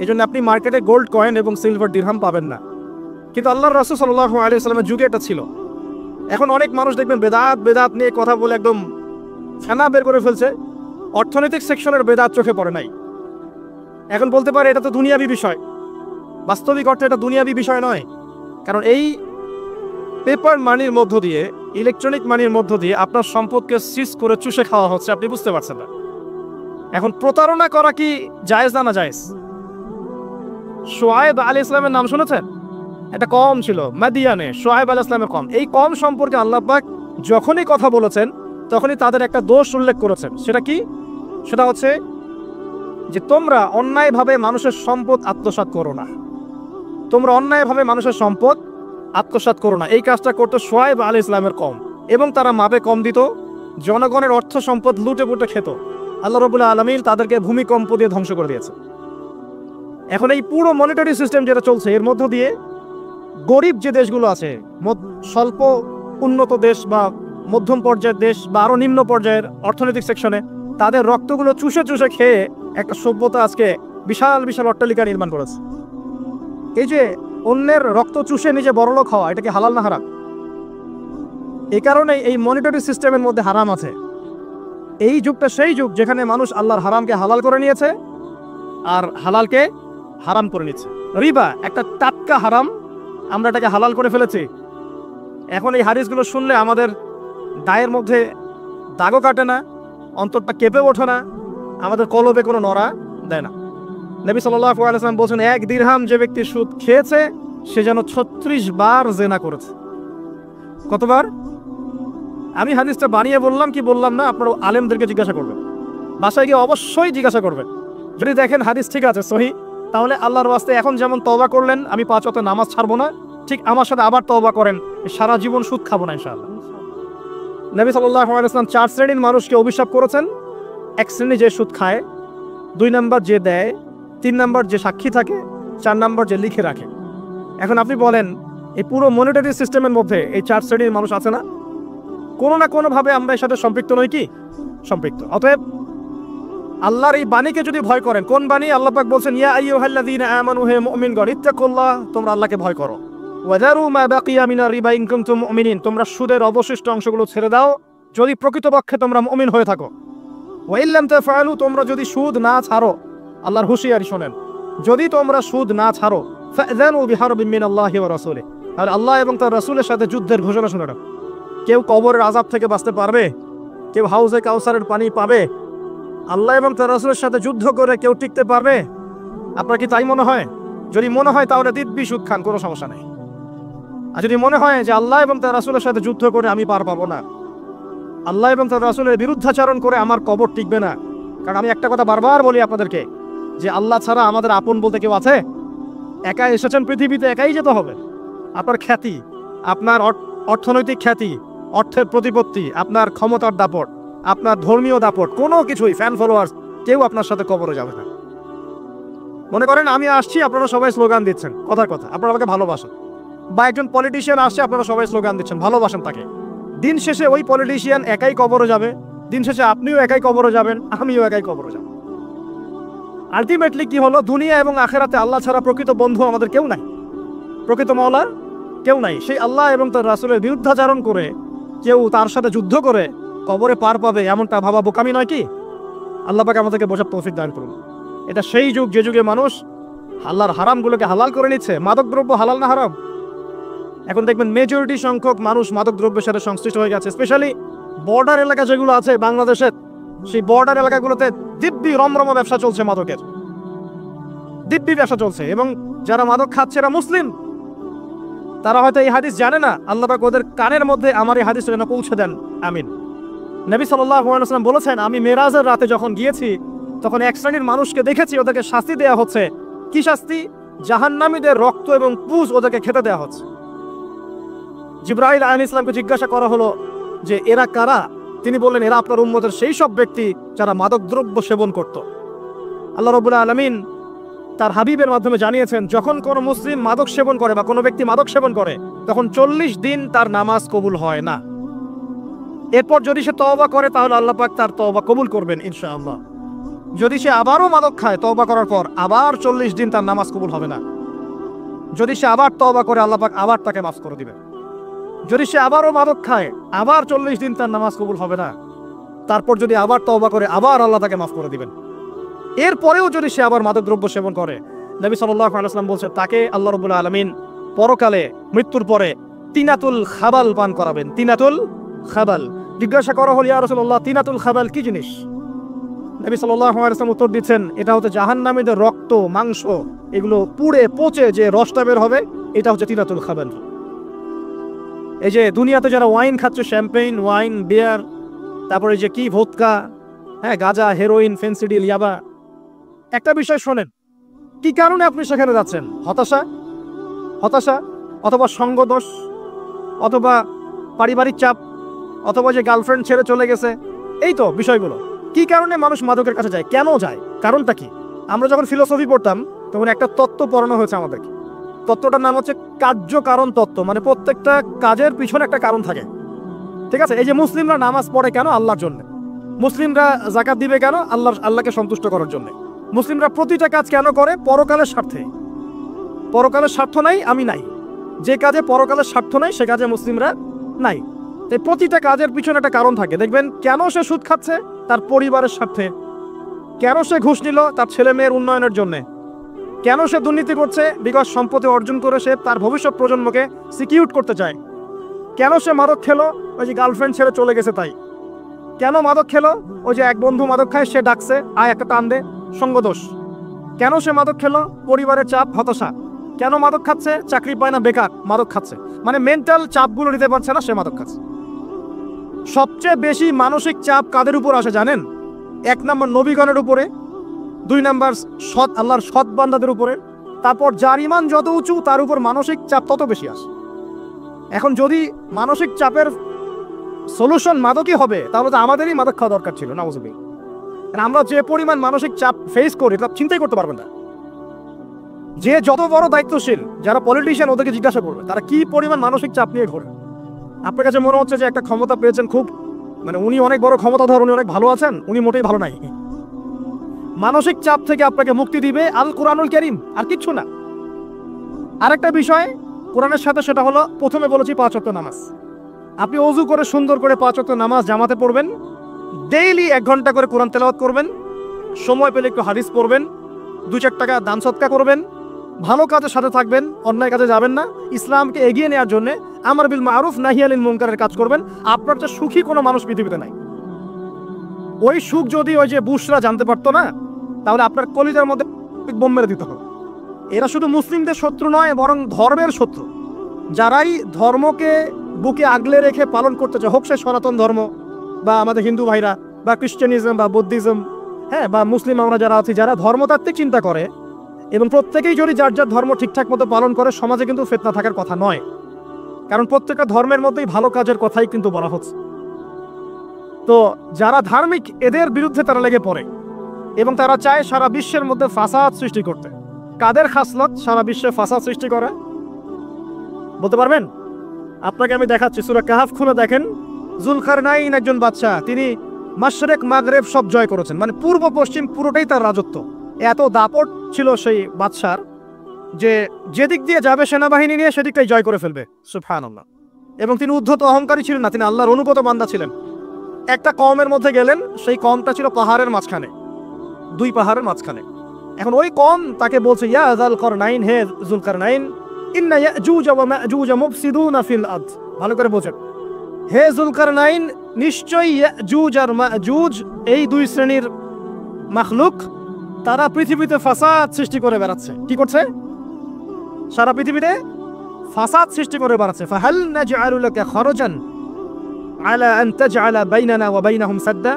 এই জন্য আপনি মার্কেটে গোল্ড কয়েন এবং সিলভার দিরহাম পাবেন না। কিন্তু আল্লাহর রাসূল সাল্লাল্লাহু আলাইহি ওয়াসাল্লামের যুগে এটা ছিল। এখন অনেক মানুষ দেখবেন বেদাত নিয়ে কথা বলে একদম ফেনা বের করে ফেলছে। অর্থনৈতিক সেকশনের বেদাত চোখে পড়ে নাই। এখন বলতে পারে এটা তো দুনিয়াবি বিষয়। বাস্তবিক অর্থে এটা দুনিয়াবি বিষয় নয়, কারণ এই পেপার মানির মধ্য দিয়ে, ইলেকট্রনিক মানির মধ্য দিয়ে আপনার সম্পদকে সিজ করে চুষে খাওয়া হচ্ছে, আপনি বুঝতে পারছেন না। এখন প্রতারণা করা কি জায়েজ না জায়েজ? শোয়েব আলাইহিস সালামের নাম শুনেছেন? একটা কম ছিল মাদিয়ানে, শোয়েব আলাইহিস সালামের কম। এই কম সম্পর্কে আল্লাহ পাক যখনই কথা বলেছেন তখনই তাদের একটা দোষ উল্লেখ করেছেন। সেটা কি? সেটা হচ্ছে যে তোমরা অন্যায়ভাবে মানুষের সম্পদ আত্মসাৎ করো না। তোমরা অন্যায়ভাবে মানুষের সম্পদ আত্মসাৎ করো না। এই কাজটা করতো শুআয়ব আলাইহিস সালামের কওম, এবং তারা মাপে কম দিত, জনগণের অর্থ সম্পদ লুটে পুটে খেত। আল্লাহ রাব্বুল আলামিন তাদেরকে ভূমিকম্প দিয়ে ধ্বংস করে দিয়েছে। এখন এই পুরো মনিটারি সিস্টেম যেটা চলছে, এর মধ্য দিয়ে গরিব যে দেশগুলো আছে, স্বল্প উন্নত দেশ বা মধ্যম পর্যায়ের দেশ বা আরো নিম্ন পর্যায়ের অর্থনৈতিক সেকশনে, তাদের রক্তগুলো চুষে চুষে খেয়ে একটা সভ্যতা আজকে বিশাল বিশাল অট্টালিকা নির্মাণ করেছে। এই যে অন্যের রক্ত চুষে নিজে বড়লোক হওয়া, এটা কি হালাল না হারাম? এই কারণেই এই মনিটারি সিস্টেমের মধ্যে হারাম আছে। এই যুগটা সেই যুগ যেখানে মানুষ আল্লাহর হারামকে হালাল করে নিয়েছে আর হালালকে হারাম করে নিচ্ছে। রিবা একটা টাটকা হারাম, আমরা এটাকে হালাল করে ফেলেছি। এখন এই হাদিসগুলো শুনলে আমাদের দায়ের মধ্যে দাগও কাটে না, অন্তরটা কেঁপে ওঠে না, আমাদের কলবে কোনো নড়া দেয় না। নবী সাল্লাল্লাহু আলাইহি ওয়াসাল্লাম বলছেন, 1 দিরহাম যে ব্যক্তি সুদ খেয়েছে সে যেন 36 বার জিনা করেছে। কতবার? আমি হাদিসটা বানিয়ে বললাম কি বললাম না, আপনারা আলেমদেরকে জিজ্ঞাসা করবেন, বাসায় গিয়ে অবশ্যই জিজ্ঞাসা করবেন। যদি দেখেন হাদিস ঠিক আছে, সহি, তাহলে আল্লাহর ওয়াস্তে এখন যেমন তওবা করলেন আমি 5 ওয়াক্ত নামাজ ছাড়বো না, ঠিক আমার সাথে আবার তওবা করেন, সারা জীবন সুদ খাবো না ইনশাআল্লাহ। নবী সাল্লাল্লাহু আলাইহি ওয়াসাল্লাম 4 শ্রেণীর মানুষকে অভিশাপ করেছেন। 1 শ্রেণী যে সুদ খায়, 2 নাম্বার যে দেয়, 3 নাম্বার যে সাক্ষী থাকে, 4 নাম্বার যে লিখে রাখে। এখন আপনি বলেন, এই পুরো মনিটারি সিস্টেমের মধ্যে এই 4 শ্রেণীর মানুষ আছে না? কোনো না কোনোভাবে আমরা এর সাথে সম্পৃক্ত নই কি? সম্পৃক্ত। অতএব আল্লাহর এই বাণীকে যদি ভয় করেন, কোন বাণী? আল্লাহ পাক বলছেন, ইয়া আইয়ুহাল্লাযীনা আমানু, হে মুমিনগণ, ইত্তাকুল্লাহ, তোমরা আল্লাহকে ভয় করো। ওয়াযারু মা বাকিয়া মিনার রিবা ইন কুনতুম মুমিনিন, তোমরা সুদের অবশিষ্ট অংশগুলো ছেড়ে দাও যদি প্রকৃতপক্ষে তোমরা মুমিন হয়ে থাকো। ওয়া ইল্লাম তাফআলু, তোমরা যদি সুদ না ছাড়ো, আল্লাহর হুঁশিয়ারি শোনেন, যদি তোমরা সুদ না ছাড়ো, ফাযানু বিহারবিন মিনাল্লাহি ওয়া রাসূলিহি, আর আল্লাহ এবং তার রাসূলের সাথে যুদ্ধের ঘোষণা শুনে নাও। কেউ কবরের আযাব থেকে বাঁচতে পারবে? কেউ হাউজে কাউসারের পানি পাবে? আল্লাহ এবং তার রাসূলের সাথে যুদ্ধ করে কেউ টিকতে পারবে? আপনার কি তাই মনে হয়? যদি মনে হয় তাহলে দিব্যি সুদ খান, কোনো সমস্যা নেই। আর যদি মনে হয় যে আল্লাহ এবং তার রাসূলের সাথে যুদ্ধ করে আমি পার পাবো না, আল্লাহ এবং তার রাসূলের বিরুদ্ধাচরণ করে আমার কবর টিকবে না, কারণ আমি একটা কথা বারবার বলি আপনাদেরকে, যে আল্লাহ ছাড়া আমাদের আপন বলতে কেউ আছে? একা এসেছেন পৃথিবীতে, একাই যেতে হবে। আপনার খ্যাতি, আপনার অর্থনৈতিক খ্যাতি, অর্থের প্রতিপত্তি, আপনার ক্ষমতার দাপট, আপনার ধর্মীয় দাপট, কোনো কিছুই, ফ্যান ফলোয়ার্স, কেউ আপনার সাথে কবরে যাবে না। মনে করেন আমি আসছি, আপনারা সবাই স্লোগান দিচ্ছেন, কথার কথা, আপনারা আমাকে ভালোবাসেন, বা একজন পলিটিশিয়ান আসছে, আপনারা সবাই স্লোগান দিচ্ছেন, ভালোবাসেন তাকে। দিন শেষে ওই পলিটিশিয়ান একাই কবরে যাবে, দিন শেষে আপনিও একাই কবরে যাবেন, আমিও একাই কবরে যাব। আলটিমেটলি কি হলো? দুনিয়া এবং আখেরাতে আল্লাহ ছাড়া প্রকৃত বন্ধু আমাদের কেউ নাই, প্রকৃত মাওলা কেউ নাই। সেই আল্লাহ এবং তার রাসূলের বিরুদ্ধাচরণ করে কেউ তার সাথে যুদ্ধ করে কবরে পার পাবে, এমনটা ভাবা বোকামি নয় কি? আল্লাহ পাক আমাদেরকে বোঝার তৌফিক দান করুন। এটা সেই যুগ যে যুগে মানুষ আল্লাহর হারামগুলোকে হালাল করে নিচ্ছে। মাদকদ্রব্য হালাল না হারাম? এখন দেখবেন মেজরিটি সংখ্যক মানুষ মাদকদ্রব্যের সাথে সংশ্লিষ্ট হয়ে গেছে। স্পেশালি বর্ডার এলাকা যেগুলো আছে বাংলাদেশের, সেই বর্ডার এলাকাগুলোতে দিব্যি রমরমা ব্যবসা চলছে, মাদকের দিব্যি ব্যবসা চলছে। এবং যারা মাদক খাচ্ছে এরা মুসলিম, তারা হয়তো এই হাদিস জানে না। আল্লাহ পাক ওদের কানের মধ্যে আমার এই হাদিসটা যেন পৌঁছে দেন, আমিন। নবী সাল্লাল্লাহু আলাইহি ওয়াসাল্লাম বলেছেন, আমি মেরাজের রাতে যখন গিয়েছি তখন 1 শ্রেণীর মানুষকে দেখেছি, ওদেরকে শাস্তি দেওয়া হচ্ছে। কি শাস্তি? জাহান্নামীদের রক্ত এবং পুজ ওদেরকে খেতে দেওয়া হচ্ছে। জিবরাইল আলাইহিস সালামকে জিজ্ঞাসা করা হলো যে এরা কারা? তিনি বললেন, এরা আপনার উম্মতের সেই সব ব্যক্তি যারা মাদকদ্রব্য সেবন করত। আল্লাহ রাব্বুল আলামিন তার হাবিবের মাধ্যমে জানিয়েছেন, যখন কোনো মুসলিম মাদক সেবন করে বা কোনো ব্যক্তি মাদক সেবন করে, তখন 40 দিন তার নামাজ কবুল হয় না। এরপর যদি সে তওবা করে তাহলে আল্লাহ পাক তার তওবা কবুল করবেন ইনশাআল্লাহ। যদি সে আবারও মাদক খায় তওবা করার পর, আবার 40 দিন তার নামাজ কবুল হবে না। যদি সে আবার তওবা করে, আল্লাহ পাক আবার তাকে মাফ করে দিবেন। যদি সে আবারও মাদক খায়, আবার 40 দিন তার নামাজ কবুল হবে না। তারপর যদি আবার তওবা করে, আবার আল্লাহ তাকে মাফ করে দিবেন। এরপরেও যদি সে আবার মাদকদ্রব্য সেবন করে, নবী সাল্লাল্লাহু আলাইহি ওয়াসাল্লাম বলছেন, তাকে আল্লাহ রাব্বুল আলামিন পরকালে মৃত্যুর পরে তিনাতুল খাবাল পান করাবেন। তিনাতুল খাবাল। জিজ্ঞাসা করা হল, ইয়া রাসূলুল্লাহ, তিনাতুল খাবাল কি জিনিস? নবী সাল্লাল্লাহু আলাইহি ওয়াসাল্লাম উত্তর দিচ্ছেন, এটা হচ্ছে জাহান্নামীদের রক্ত, মাংস, এগুলো পুড়ে পচে যে রসটা বের হবে, এটা হচ্ছে তিনাতুল খাবাল। এই যে দুনিয়াতে যারা ওয়াইন খাচ্ছে, শ্যাম্পেইন, ওয়াইন, বিয়ার, তারপরে যে কি ভোদকা, হ্যাঁ, গাঁজা, হেরোইন, ফেন্সিডিল, ইয়াবা, একটা বিষয় শোনেন, কি কারণে আপনি সেখানে যাচ্ছেন? হতাশা? হতাশা? অথবা সঙ্গদোষ, অথবা পারিবারিক চাপ, অথবা যে গার্লফ্রেন্ড ছেড়ে চলে গেছে, এই তো বিষয়গুলো। কি কারণে মানুষ মাদকের কাছে যায়, কেন যায়, কারণটা কি? আমরা যখন ফিলোসফি পড়তাম তখন একটা তত্ত্ব পড়ানো হয়েছে আমাদেরকে। তত্ত্বটার নাম হচ্ছে কার্য কারণ তত্ত্ব। মানে প্রত্যেকটা কাজের পিছনে একটা কারণ থাকে, ঠিক আছে? এই যে মুসলিমরা নামাজ পড়ে কেন? আল্লাহর জন্য। মুসলিমরা যাকাত দিবে কেন? আল্লাহকে সন্তুষ্ট করার জন্য। মুসলিমরা প্রতিটা কাজ কেন করে? পরকালের স্বার্থে। পরকালের স্বার্থ নাই, আমি নাই। যে কাজে পরকালের স্বার্থ নাই সে কাজে মুসলিমরা নাই। তাই প্রতিটা কাজের পিছনে একটা কারণ থাকে। দেখবেন কেন সে সুদ খাচ্ছে? তার পরিবারের স্বার্থে। কেন সে ঘুষ নিল? তার ছেলে মেয়ের উন্নয়নের জন্যে। কেন সে দুর্নীতি করছে? বিকজ সম্পত্তি অর্জন করে সে তার ভবিষ্যৎ প্রজন্মকে সিকিউর করতে চায়। কেন সে মাদক খেলো? ওই যে গার্লফ্রেন্ড ছেড়ে চলে গেছে তাই। কেন মাদক খেলো? ওই যে এক বন্ধু মাদক খায়, সে ডাকছে, আয় একটা টান দে, সঙ্গদোষ। কেন সে মাদক খেলো? পরিবারের চাপ, হতাশা। কেন মাদক খাচ্ছে? চাকরি পায় না, বেকার, মাদক খাচ্ছে। মানে মেন্টাল চাপগুলো নিতে পারছে না, সে মাদক খাচ্ছে। সবচেয়ে বেশি মানসিক চাপ কাদের উপর আসে জানেন? 1 নম্বর নবীগণের উপরে, 2 নম্বর আল্লাহর সৎ বান্দাদের উপরে, তারপর যার ইমান যত উঁচু তার উপর মানসিক চাপ তত বেশি আসে। এখন যদি মানসিক চাপের সলিউশন মাদকই হবে, তাহলে তো আমাদেরই মাদক খাওয়া দরকার ছিল, নাউজুবিল্লাহ। আমরা যে পরিমাণ মানসিক চাপ ফেস করি তা চিন্তাই করতে পারবেন না। যে যত বড় দায়িত্বশীল, যারা পলিটিশিয়ান, ওদেরকে জিজ্ঞাসা করবে তারা কি পরিমাণ মানসিক চাপ নিয়ে ঘোরে। আপনার কাছে মনে হচ্ছে যে একটা ক্ষমতা পেয়েছেন, খুব মানে উনি অনেক বড় ক্ষমতাধর, উনি অনেক ভালো আছেন, উনি মোটেই ভালো নাই। মানসিক চাপ থেকে আপনাকে মুক্তি দিবে আল কোরআনুল কারীম, আর কিচ্ছু না। আরেকটা বিষয় কোরআনের সাথে, সেটা হলো প্রথমে বলেছি 5 ওয়াক্ত নামাজ। আপনি ওযু করে সুন্দর করে 5 ওয়াক্ত নামাজ জামাতে পড়বেন, ডেইলি 1 ঘন্টা করে কোরআন তেলাওয়াত করবেন, সময় পেলে একটু হাদিস পড়বেন, 2-4 টাকা দান সদকা করবেন, ভালো কাজের সাথে থাকবেন, অন্যায় কাজে যাবেন না, ইসলামকে এগিয়ে নেওয়ার জন্য আমর বিল মারুফ নাহি আনিল মুনকারের কাজ করবেন। আপনার যে সুখী কোনো মানুষ পৃথিবীতে নাই। ওই সুখ যদি ওই যে বুশরা জানতে পারতো না, তাহলে আপনার কলিজার মধ্যে বোম মেরে দিতে হবে। এরা শুধু মুসলিমদের শত্রু নয়, বরং ধর্মের শত্রু। যারাই ধর্মকে বুকে আগলে রেখে পালন করতে চায়, হোক সে সনাতন ধর্ম বা আমাদের হিন্দু ভাইরা বা খ্রিস্টানিজম বা বৌদ্ধিজম, হ্যাঁ, বা মুসলিম আমরা যারা আছি, যারা ধর্মতাত্ত্বিক চিন্তা করে এবং প্রত্যেকেই যদি যার যার ধর্ম ঠিকঠাক মতো পালন করে, সমাজে কিন্তু ফিতনা থাকার কথা নয়। কারণ প্রত্যেকটা ধর্মের মধ্যেই ভালো কাজের কথাই কিন্তু বলা হচ্ছে। তো যারা ধার্মিক, এদের বিরুদ্ধে তারা লেগে পড়ে এবং তারা চায় সারা বিশ্বের মধ্যে ফাসাদ সৃষ্টি করতে। কাদের খাসলত সারা বিশ্বে ফাসাদ সৃষ্টি করে বলতে পারবেন? আপনাকে আমি দেখাচ্ছি, সূরা কাহাফ খুলে দেখেন। যুলকারনাইন একজন বাদশা, তিনি মাশরিক মাগরিব সব জয় করেছেন, মানে পূর্ব পশ্চিম পুরোটাই তার রাজত্ব। এত দাপট ছিল সেই বাদশার যে যেদিক দিয়ে যাবে সেনাবাহিনী নিয়ে সেদিকটাই জয় করে ফেলবে, সুবহানাল্লাহ। এবং তিনি উদ্ধত অহংকারী ছিলেন না, তিনি আল্লাহর অনুগত বান্দা ছিলেন। একটা কওমের মধ্যে গেলেন, সেই কওমটা ছিল পাহাড়ের মাঝখানে, 2 পাহাড়ের মাঝখানে। এখন ওই কওম তাকে বলছে, ইয়া যুলকারনাইন, হে যুলকারনাইন, ইন্না ইয়াজুজ ওয়া মাজুজ মুফসিদুনা ফিল আরদ। ভালো করে বোঝেন, হে যুলকারনাইন, নিশ্চয়ই ইয়াজুজ আর মাজুজ এই 2 শ্রেণীর মাখলুক, তারা পৃথিবীতে ফাসাদ সৃষ্টি করে বেড়াচ্ছে। কি করছে? সারা পৃথিবীতে ফাসাদ সৃষ্টি করে বেড়াচ্ছে। ফাহাল নাজআলু লাকা খরজান আলা আন তাজআলা বাইনানা ওয়া বাইনাহুম সাদ্দা।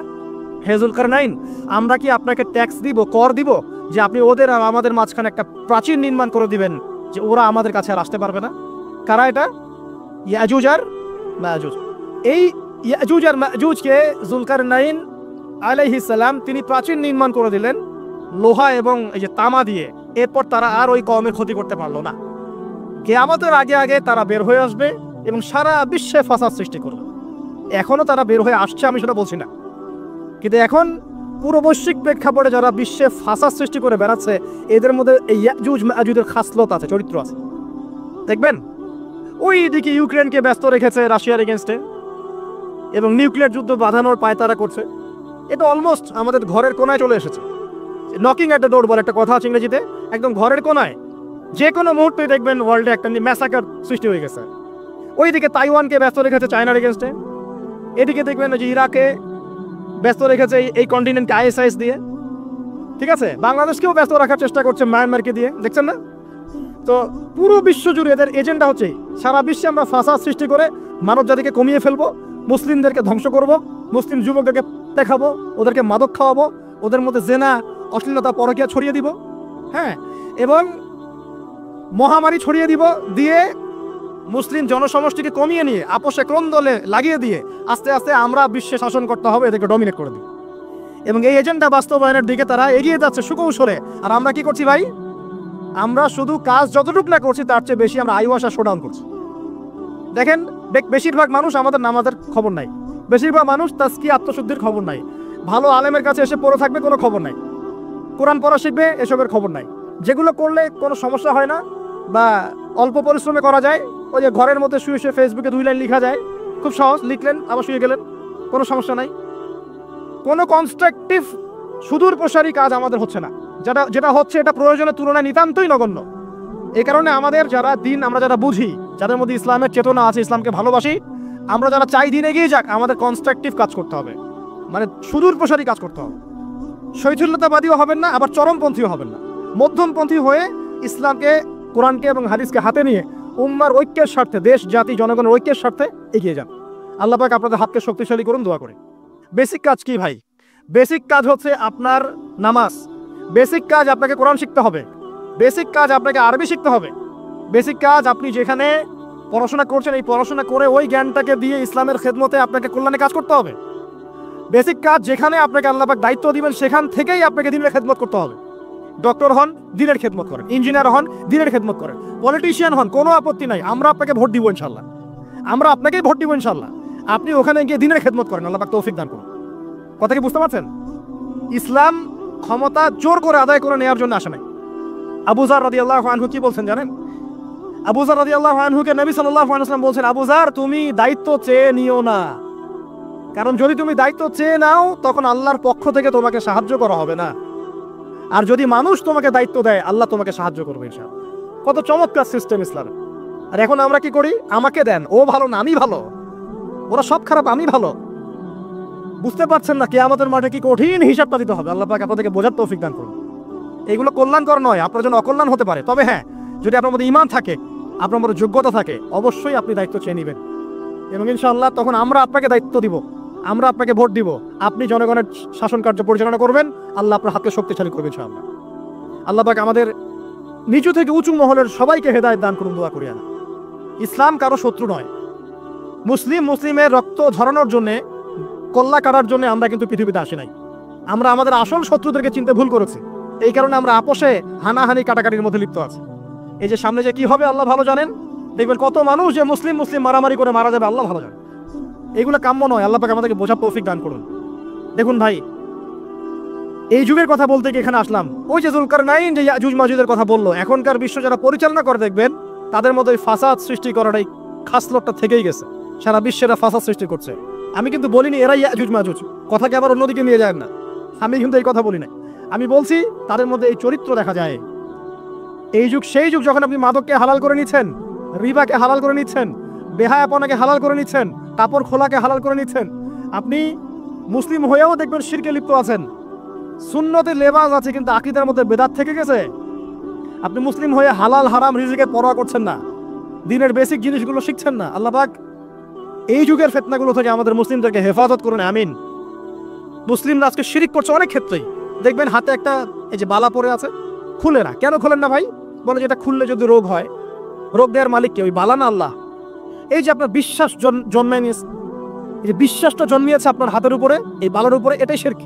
হে যুলকারনাইন, আমরা কি আপনাকে ট্যাক্স দিব, কর দিব, যে আপনি ওদের আর আমাদের মাঝখানে একটা প্রাচীর নির্মাণ করে দিবেন, যে ওরা আমাদের কাছে আর আসতে পারবে না? কারা এটা? ইয়াজুজ আর মাজুজ। এই ইয়াজুজ আর মাজুজকে যুলকারনাইন আলাইহিস সালাম তিনি প্রাচীর নির্মাণ করে দিলেন লোহা এবং এই যে তামা দিয়ে। এরপর তারা আর ওই কওমের ক্ষতি করতে পারলো না। কিয়ামতের আগে আগে তারা বের হয়ে আসবে এবং সারা বিশ্বে ফাসাদ সৃষ্টি করবে। এখনো তারা বের হয়ে আসছে, আমি সেটা বলছি না, কিন্তু এখন পুরো বৈশ্বিক প্রেক্ষাপটে যারা বিশ্বে ফাসাদ সৃষ্টি করে বেড়াচ্ছে, এদের মধ্যে এই ইয়াজুজ মাজুজের খাসলত আছে, চরিত্র আছে। দেখবেন ওই দিকে ইউক্রেনকে ব্যস্ত রেখেছে রাশিয়ার এগেনস্টে এবং নিউক্লিয়ার যুদ্ধ বাঁধানোর পায়তারা করছে। এটা অলমোস্ট আমাদের ঘরের কোনায় চলে এসেছে। নকিং অ্যাট দ্য ডোর বলে একটা কথা আছে ইংরেজিতে, একদম ঘরের কোনায়। যে কোনো মুহূর্তে দেখবেন ওয়ার্ল্ডে একটা ম্যাসাকার সৃষ্টি হয়ে গেছে। ওইদিকে তাইওয়ানকে ব্যস্ত রেখেছে চায়নার এগেনস্টে, এদিকে দেখবেন যে ইরাকে ব্যস্ত রেখেছে এই কন্টিনেন্টকে আইএসআইএস দিয়ে, ঠিক আছে? বাংলাদেশকেও ব্যস্ত রাখার চেষ্টা করছে মায়ানমারকে দিয়ে, দেখছেন না? তো পুরো বিশ্ব জুড়ে এদের এজেন্ডা হচ্ছে সারা বিশ্বে আমরা ফাসাদ সৃষ্টি করে মানব জাতিকে কমিয়ে ফেলবো, মুসলিমদেরকে ধ্বংস করব, মুসলিম যুবকদেরকে দেখাবো, ওদেরকে মাদক খাওয়াবো, ওদের মধ্যে জেনা, অশ্লীলতা, পরকীয়া ছড়িয়ে দিব, হ্যাঁ, এবং মহামারী ছড়িয়ে দিব, দিয়ে মুসলিম জনসমষ্টিকে কমিয়ে নিয়ে আপোষে ক্রন্দলে লাগিয়ে দিয়ে আস্তে আস্তে আমরা বিশ্বে শাসন করতে হবে, এদেরকে ডমিনেট করে দিই। এবং এই এজেন্ডা বাস্তবায়নের দিকে তারা এগিয়ে যাচ্ছে সুকৌশলে। আর আমরা কি করছি ভাই? আমরা শুধু কাজ যতটুকু না করছি তার চেয়ে বেশি আমরা আইওয়াসা শোডাউন করছি। দেখেন, বেশিরভাগ মানুষ আমাদের নামাজের খবর নাই, বেশিরভাগ মানুষ তাজকিয়া আত্মশুদ্ধির খবর নাই, ভালো আলেমের কাছে এসে পড়ে থাকবে কোনো খবর নাই, কোরআন পড়া শিখবে এসবের খবর নাই। যেগুলো করলে কোনো সমস্যা হয় না বা অল্প পরিশ্রমে করা যায়, ওই যে ঘরের মধ্যে শুয়ে শুয়ে ফেসবুকে 2 লাইন লেখা যায়, খুব সহজ, লিখলেন আবার শুয়ে গেলেন, কোনো সমস্যা নাই। কোনো কনস্ট্রাকটিভ সুদূর প্রসারী কাজ আমাদের হচ্ছে না। যেটা হচ্ছে এটা প্রয়োজনের তুলনায় নিতান্তই নগণ্য। এই কারণে আমাদের যারা দিন, আমরা যারা বুঝি, যাদের মধ্যে ইসলামের চেতনা আছে, ইসলামকে ভালোবাসি, আমরা যারা চাই দিন এগিয়ে যাক, আমাদের কনস্ট্রাকটিভ কাজ করতে হবে, মানে সুদূর প্রসারী কাজ করতে হবে। শৈথিল্যতাবাদীও হবেন না, আবার চরমপন্থীও হবেন না, মধ্যমপন্থী হয়ে ইসলামকে, কোরআনকে এবং হাদিসকে হাতে নিয়ে উম্মার ঐক্যের স্বার্থে, দেশ জাতি জনগণের ঐক্যের স্বার্থে এগিয়ে যান। আল্লাহ পাক আপনাদের হাতকে শক্তিশালী করুন, দোয়া করে। বেসিক কাজ কি ভাই? বেসিক কাজ হচ্ছে আপনার নামাজ। বেসিক কাজ আপনাকে কোরআন শিখতে হবে। বেসিক কাজ আপনাকে আরবি শিখতে হবে। বেসিক কাজ আপনি যেখানে পড়াশোনা করছেন, এই পড়াশোনা করে ওই জ্ঞানটাকে দিয়ে ইসলামের খেদমতে আপনাকে কল্যাণে কাজ করতে হবে। বেসিক কাজ যেখানে আপনাকে আল্লাহ পাক দায়িত্ব দিবেন সেখান থেকেই আপনাকে দিনের খেদমত করতে হবে। ডক্টর হন, দিনের খেদমত করেন। ইঞ্জিনিয়ার হন, দিনের খেদমত করেন। পলিটিশিয়ান হন, কোনো আপত্তি নাই, আমরা আপনাকে ভোট দিব ইনশাল্লাহ, আমরা আপনাকেই ভোট দিব ইনশাল্লাহ। আপনি ওখানে গিয়ে দিনের খেদমত করেন, আল্লাহ পাক তৌফিক দান করুন। কথা কি বুঝতে পারছেন? ইসলাম ক্ষমতা জোর করে আদায় করে নেওয়ার জন্য আসে নাই। আবু যার রাদিয়াল্লাহু আনহু কি বলছেন জানেন? আবু যার রাদিয়াল্লাহু আনহুকে নবী সাল্লাল্লাহু আলাইহি ওয়াসাল্লাম বলছেন, আবু যার, তুমি দায়িত্ব চেয়ে নিও না, কারণ যদি তুমি দায়িত্ব চেয়ে নাও তখন আল্লাহর পক্ষ থেকে তোমাকে সাহায্য করা হবে না, আর যদি মানুষ তোমাকে দায়িত্ব দেয় আল্লাহ তোমাকে সাহায্য করবে ইনশাআল্লাহ। কত চমৎকার সিস্টেম ইসলামের। আর এখন আমরা কি করি? আমাকে দেন, ও ভালো না আমি ভালো, ওরা সব খারাপ আমি ভালো। বুঝতে পারছেন না কিয়ামতের মাঠে কি কঠিন হিসাবটা দিতে হবে। আল্লাহ পাক আপনাদেরকে বোঝার তৌফিক দান করুন। এগুলো কল্যাণকর নয়, আপনার জন্য অকল্যাণ হতে পারে। তবে হ্যাঁ, যদি আপনার মধ্যে ঈমান থাকে, আপনার মধ্যে যোগ্যতা থাকে, অবশ্যই আপনি দায়িত্ব চেয়ে নেবেন এবং ইনশাআল্লাহ তখন আমরা আপনাকে দায়িত্ব দিব, আমরা আপনাকে ভোট দিব, আপনি জনগণের শাসন কার্য পরিচালনা করবেন, আল্লাহ আপনার হাতকে শক্তিশালী করবেন ইনশাআল্লাহ। আল্লাহ পাক আমাদের নিচু থেকে উঁচু মহলের সবাইকে হেদায়েত দান করুন, দোয়া করি। ইসলাম কারো শত্রু নয়। মুসলিমের রক্ত ঝরানোর জন্য, কল্লা কাটার জন্য আমরা কিন্তু পৃথিবীতে আসি নাই। আমরা আমাদের আসল শত্রুদেরকে চিনতে ভুল করেছি। এই কারণে আমরা আপোষে হানাহানি কাটাকাটির মধ্যে লিপ্ত আছি। এই যে সামনে যে কি হবে আল্লাহ ভালো জানেন। দেখবেন কত মানুষ যে মুসলিম মারামারি করে মারা যাবে আল্লাহ ভালো জানেন। এগুলো কাম্য নয়। আল্লাহ পাক আমাদেরকে বোঝার তৌফিক দান করুন। দেখুন ভাই, এই যুগের কথা বলতে গিয়ে এখানে আসলাম। ওই যে যুলকারনাইন যে ইয়াজুজ মাজুজের কথা বললো, এখনকার বিশ্ব যারা পরিচালনা করে দেখবেন তাদের মধ্যে ওই ফাসাদ সৃষ্টি করার এই খাসলতটা থেকেই গেছে। সারা বিশ্বেরা ফাসাদ সৃষ্টি করছে। আমি কিন্তু বলিনি এরাই ইয়াজুজ মাজুজ, কথাকে আবার অন্যদিকে নিয়ে যায় না, আমি কিন্তু এই কথা বলি না। আমি বলছি তাদের মধ্যে এই চরিত্র দেখা যায়। এই যুগ সেই যুগ যখন আপনি মাদককে হালাল করে নিচ্ছেন, রিবাকে হালাল করে নিচ্ছেন, বেহায়াপনাকে হালাল করে নিচ্ছেন, কাপড় খোলাকে হালাল করে নিচ্ছেন। আপনি মুসলিম হয়েও দেখবেন শিরকে লিপ্ত আছেন। সুন্নতে লেবাস আছে কিন্তু আকীদার মধ্যে বেদাত থেকে গেছে। আপনি মুসলিম হয়ে হালাল হারাম রিজিকের পরোয়া করছেন না, দিনের বেসিক জিনিসগুলো শিখছেন না। আল্লাহ পাক এই যুগের ফিতনাগুলো থেকে আমাদের মুসলিমদেরকে হেফাজত করুন, আমিন। মুসলিমরা আজকে শিরিক করছে অনেক ক্ষেত্রেই। দেখবেন হাতে একটা এই যে বালা পরে আছে, খুলে না। কেন খুলেন না ভাই? বলে যেটা খুললে যদি রোগ হয়, রোগ দেওয়ার মালিক কে? ওই বালা না আল্লাহ? এই যে আপনার বিশ্বাস জন্মায় নিয়েছে, এই যে বিশ্বাসটা জন্মিয়েছে আপনার হাতের উপরে, এই বালার উপরে, এটাই শিরক,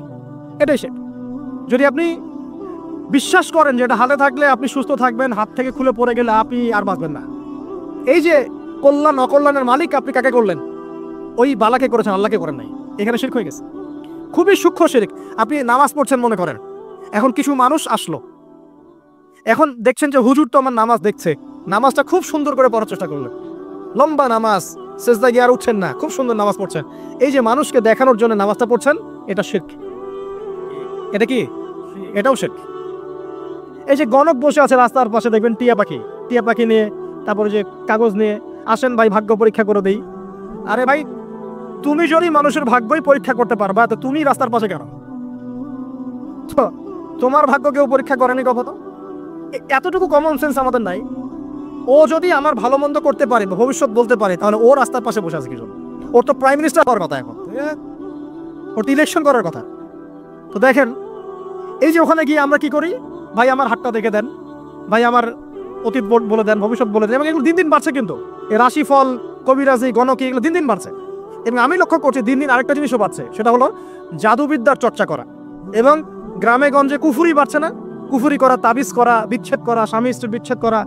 এটাই শিরক। যদি আপনি বিশ্বাস করেন যে এটা হাতে থাকলে আপনি সুস্থ থাকবেন, হাত থেকে খুলে পড়ে গেলে আপনি আর বাঁচবেন না, এই যে কল্যাণ অকল্যাণের মালিক আপনি কাকে করলেন? ওই বালাকে করেছেন, আল্লাহকে করেন নাই। এখানে শিরক হয়ে গেছে, খুবই সূক্ষ্ম শিরক। আপনি নামাজ পড়ছেন মনে করেন, এখন কিছু মানুষ আসলো, এখন দেখছেন যে হুজুর তো আমার নামাজ দেখছে, নামাজটা খুব সুন্দর করে পড়ার চেষ্টা করলেন, লম্বা নামাজ, সেজদা গিয়ে আর উঠছেন না, খুব সুন্দর নামাজ পড়ছেন। এই যে মানুষকে দেখানোর জন্য নামাজটা পড়ছেন, এটা শিরক। এটা কি? এটাও শিরক। এই যে গণক বসে আছে রাস্তার পাশে, দেখবেন টিয়া পাখি নিয়ে, তারপরে যে কাগজ নিয়ে, আসেন ভাই ভাগ্য পরীক্ষা করে দেই। আরে ভাই, তুমি যদি মানুষের ভাগ্যই পরীক্ষা করতে পারবা তো তুমি রাস্তার পাশে কেন? তোমার ভাগ্য কেউ পরীক্ষা করেনি কখনো? এতটুকু কমন সেন্স আমাদের নাই। ও যদি আমার ভালো মন্দ করতে পারে, ভবিষ্যৎ বলতে পারে, তাহলে ও রাস্তার পাশে বসে আছে কিছু? ওর তো প্রাইম মিনিস্টার হওয়ার কথা, এখন ওর তো ইলেকশন করার কথা। তো দেখেন, এই যে ওখানে গিয়ে আমরা কি করি? ভাই আমার হাতটা দেখে দেন, ভাই আমার অতীত বলে দেন, ভবিষ্যৎ বলে দেন, এবং এগুলো দিন দিন বাড়ছে। কিন্তু এই রাশিফল, কবিরাজি, গণকি এগুলো দিন দিন বাড়ছে। এবং আমি লক্ষ্য করছি দিন দিন আরেকটা জিনিসও বাড়ছে, সেটা হলো জাদুবিদ্যার চর্চা করা। এবং গ্রামে গঞ্জে কুফুরি বাড়ছে না? কুফুরি করা, তাবিজ করা, বিচ্ছেদ করা, স্বামী স্ত্রী বিচ্ছেদ করা,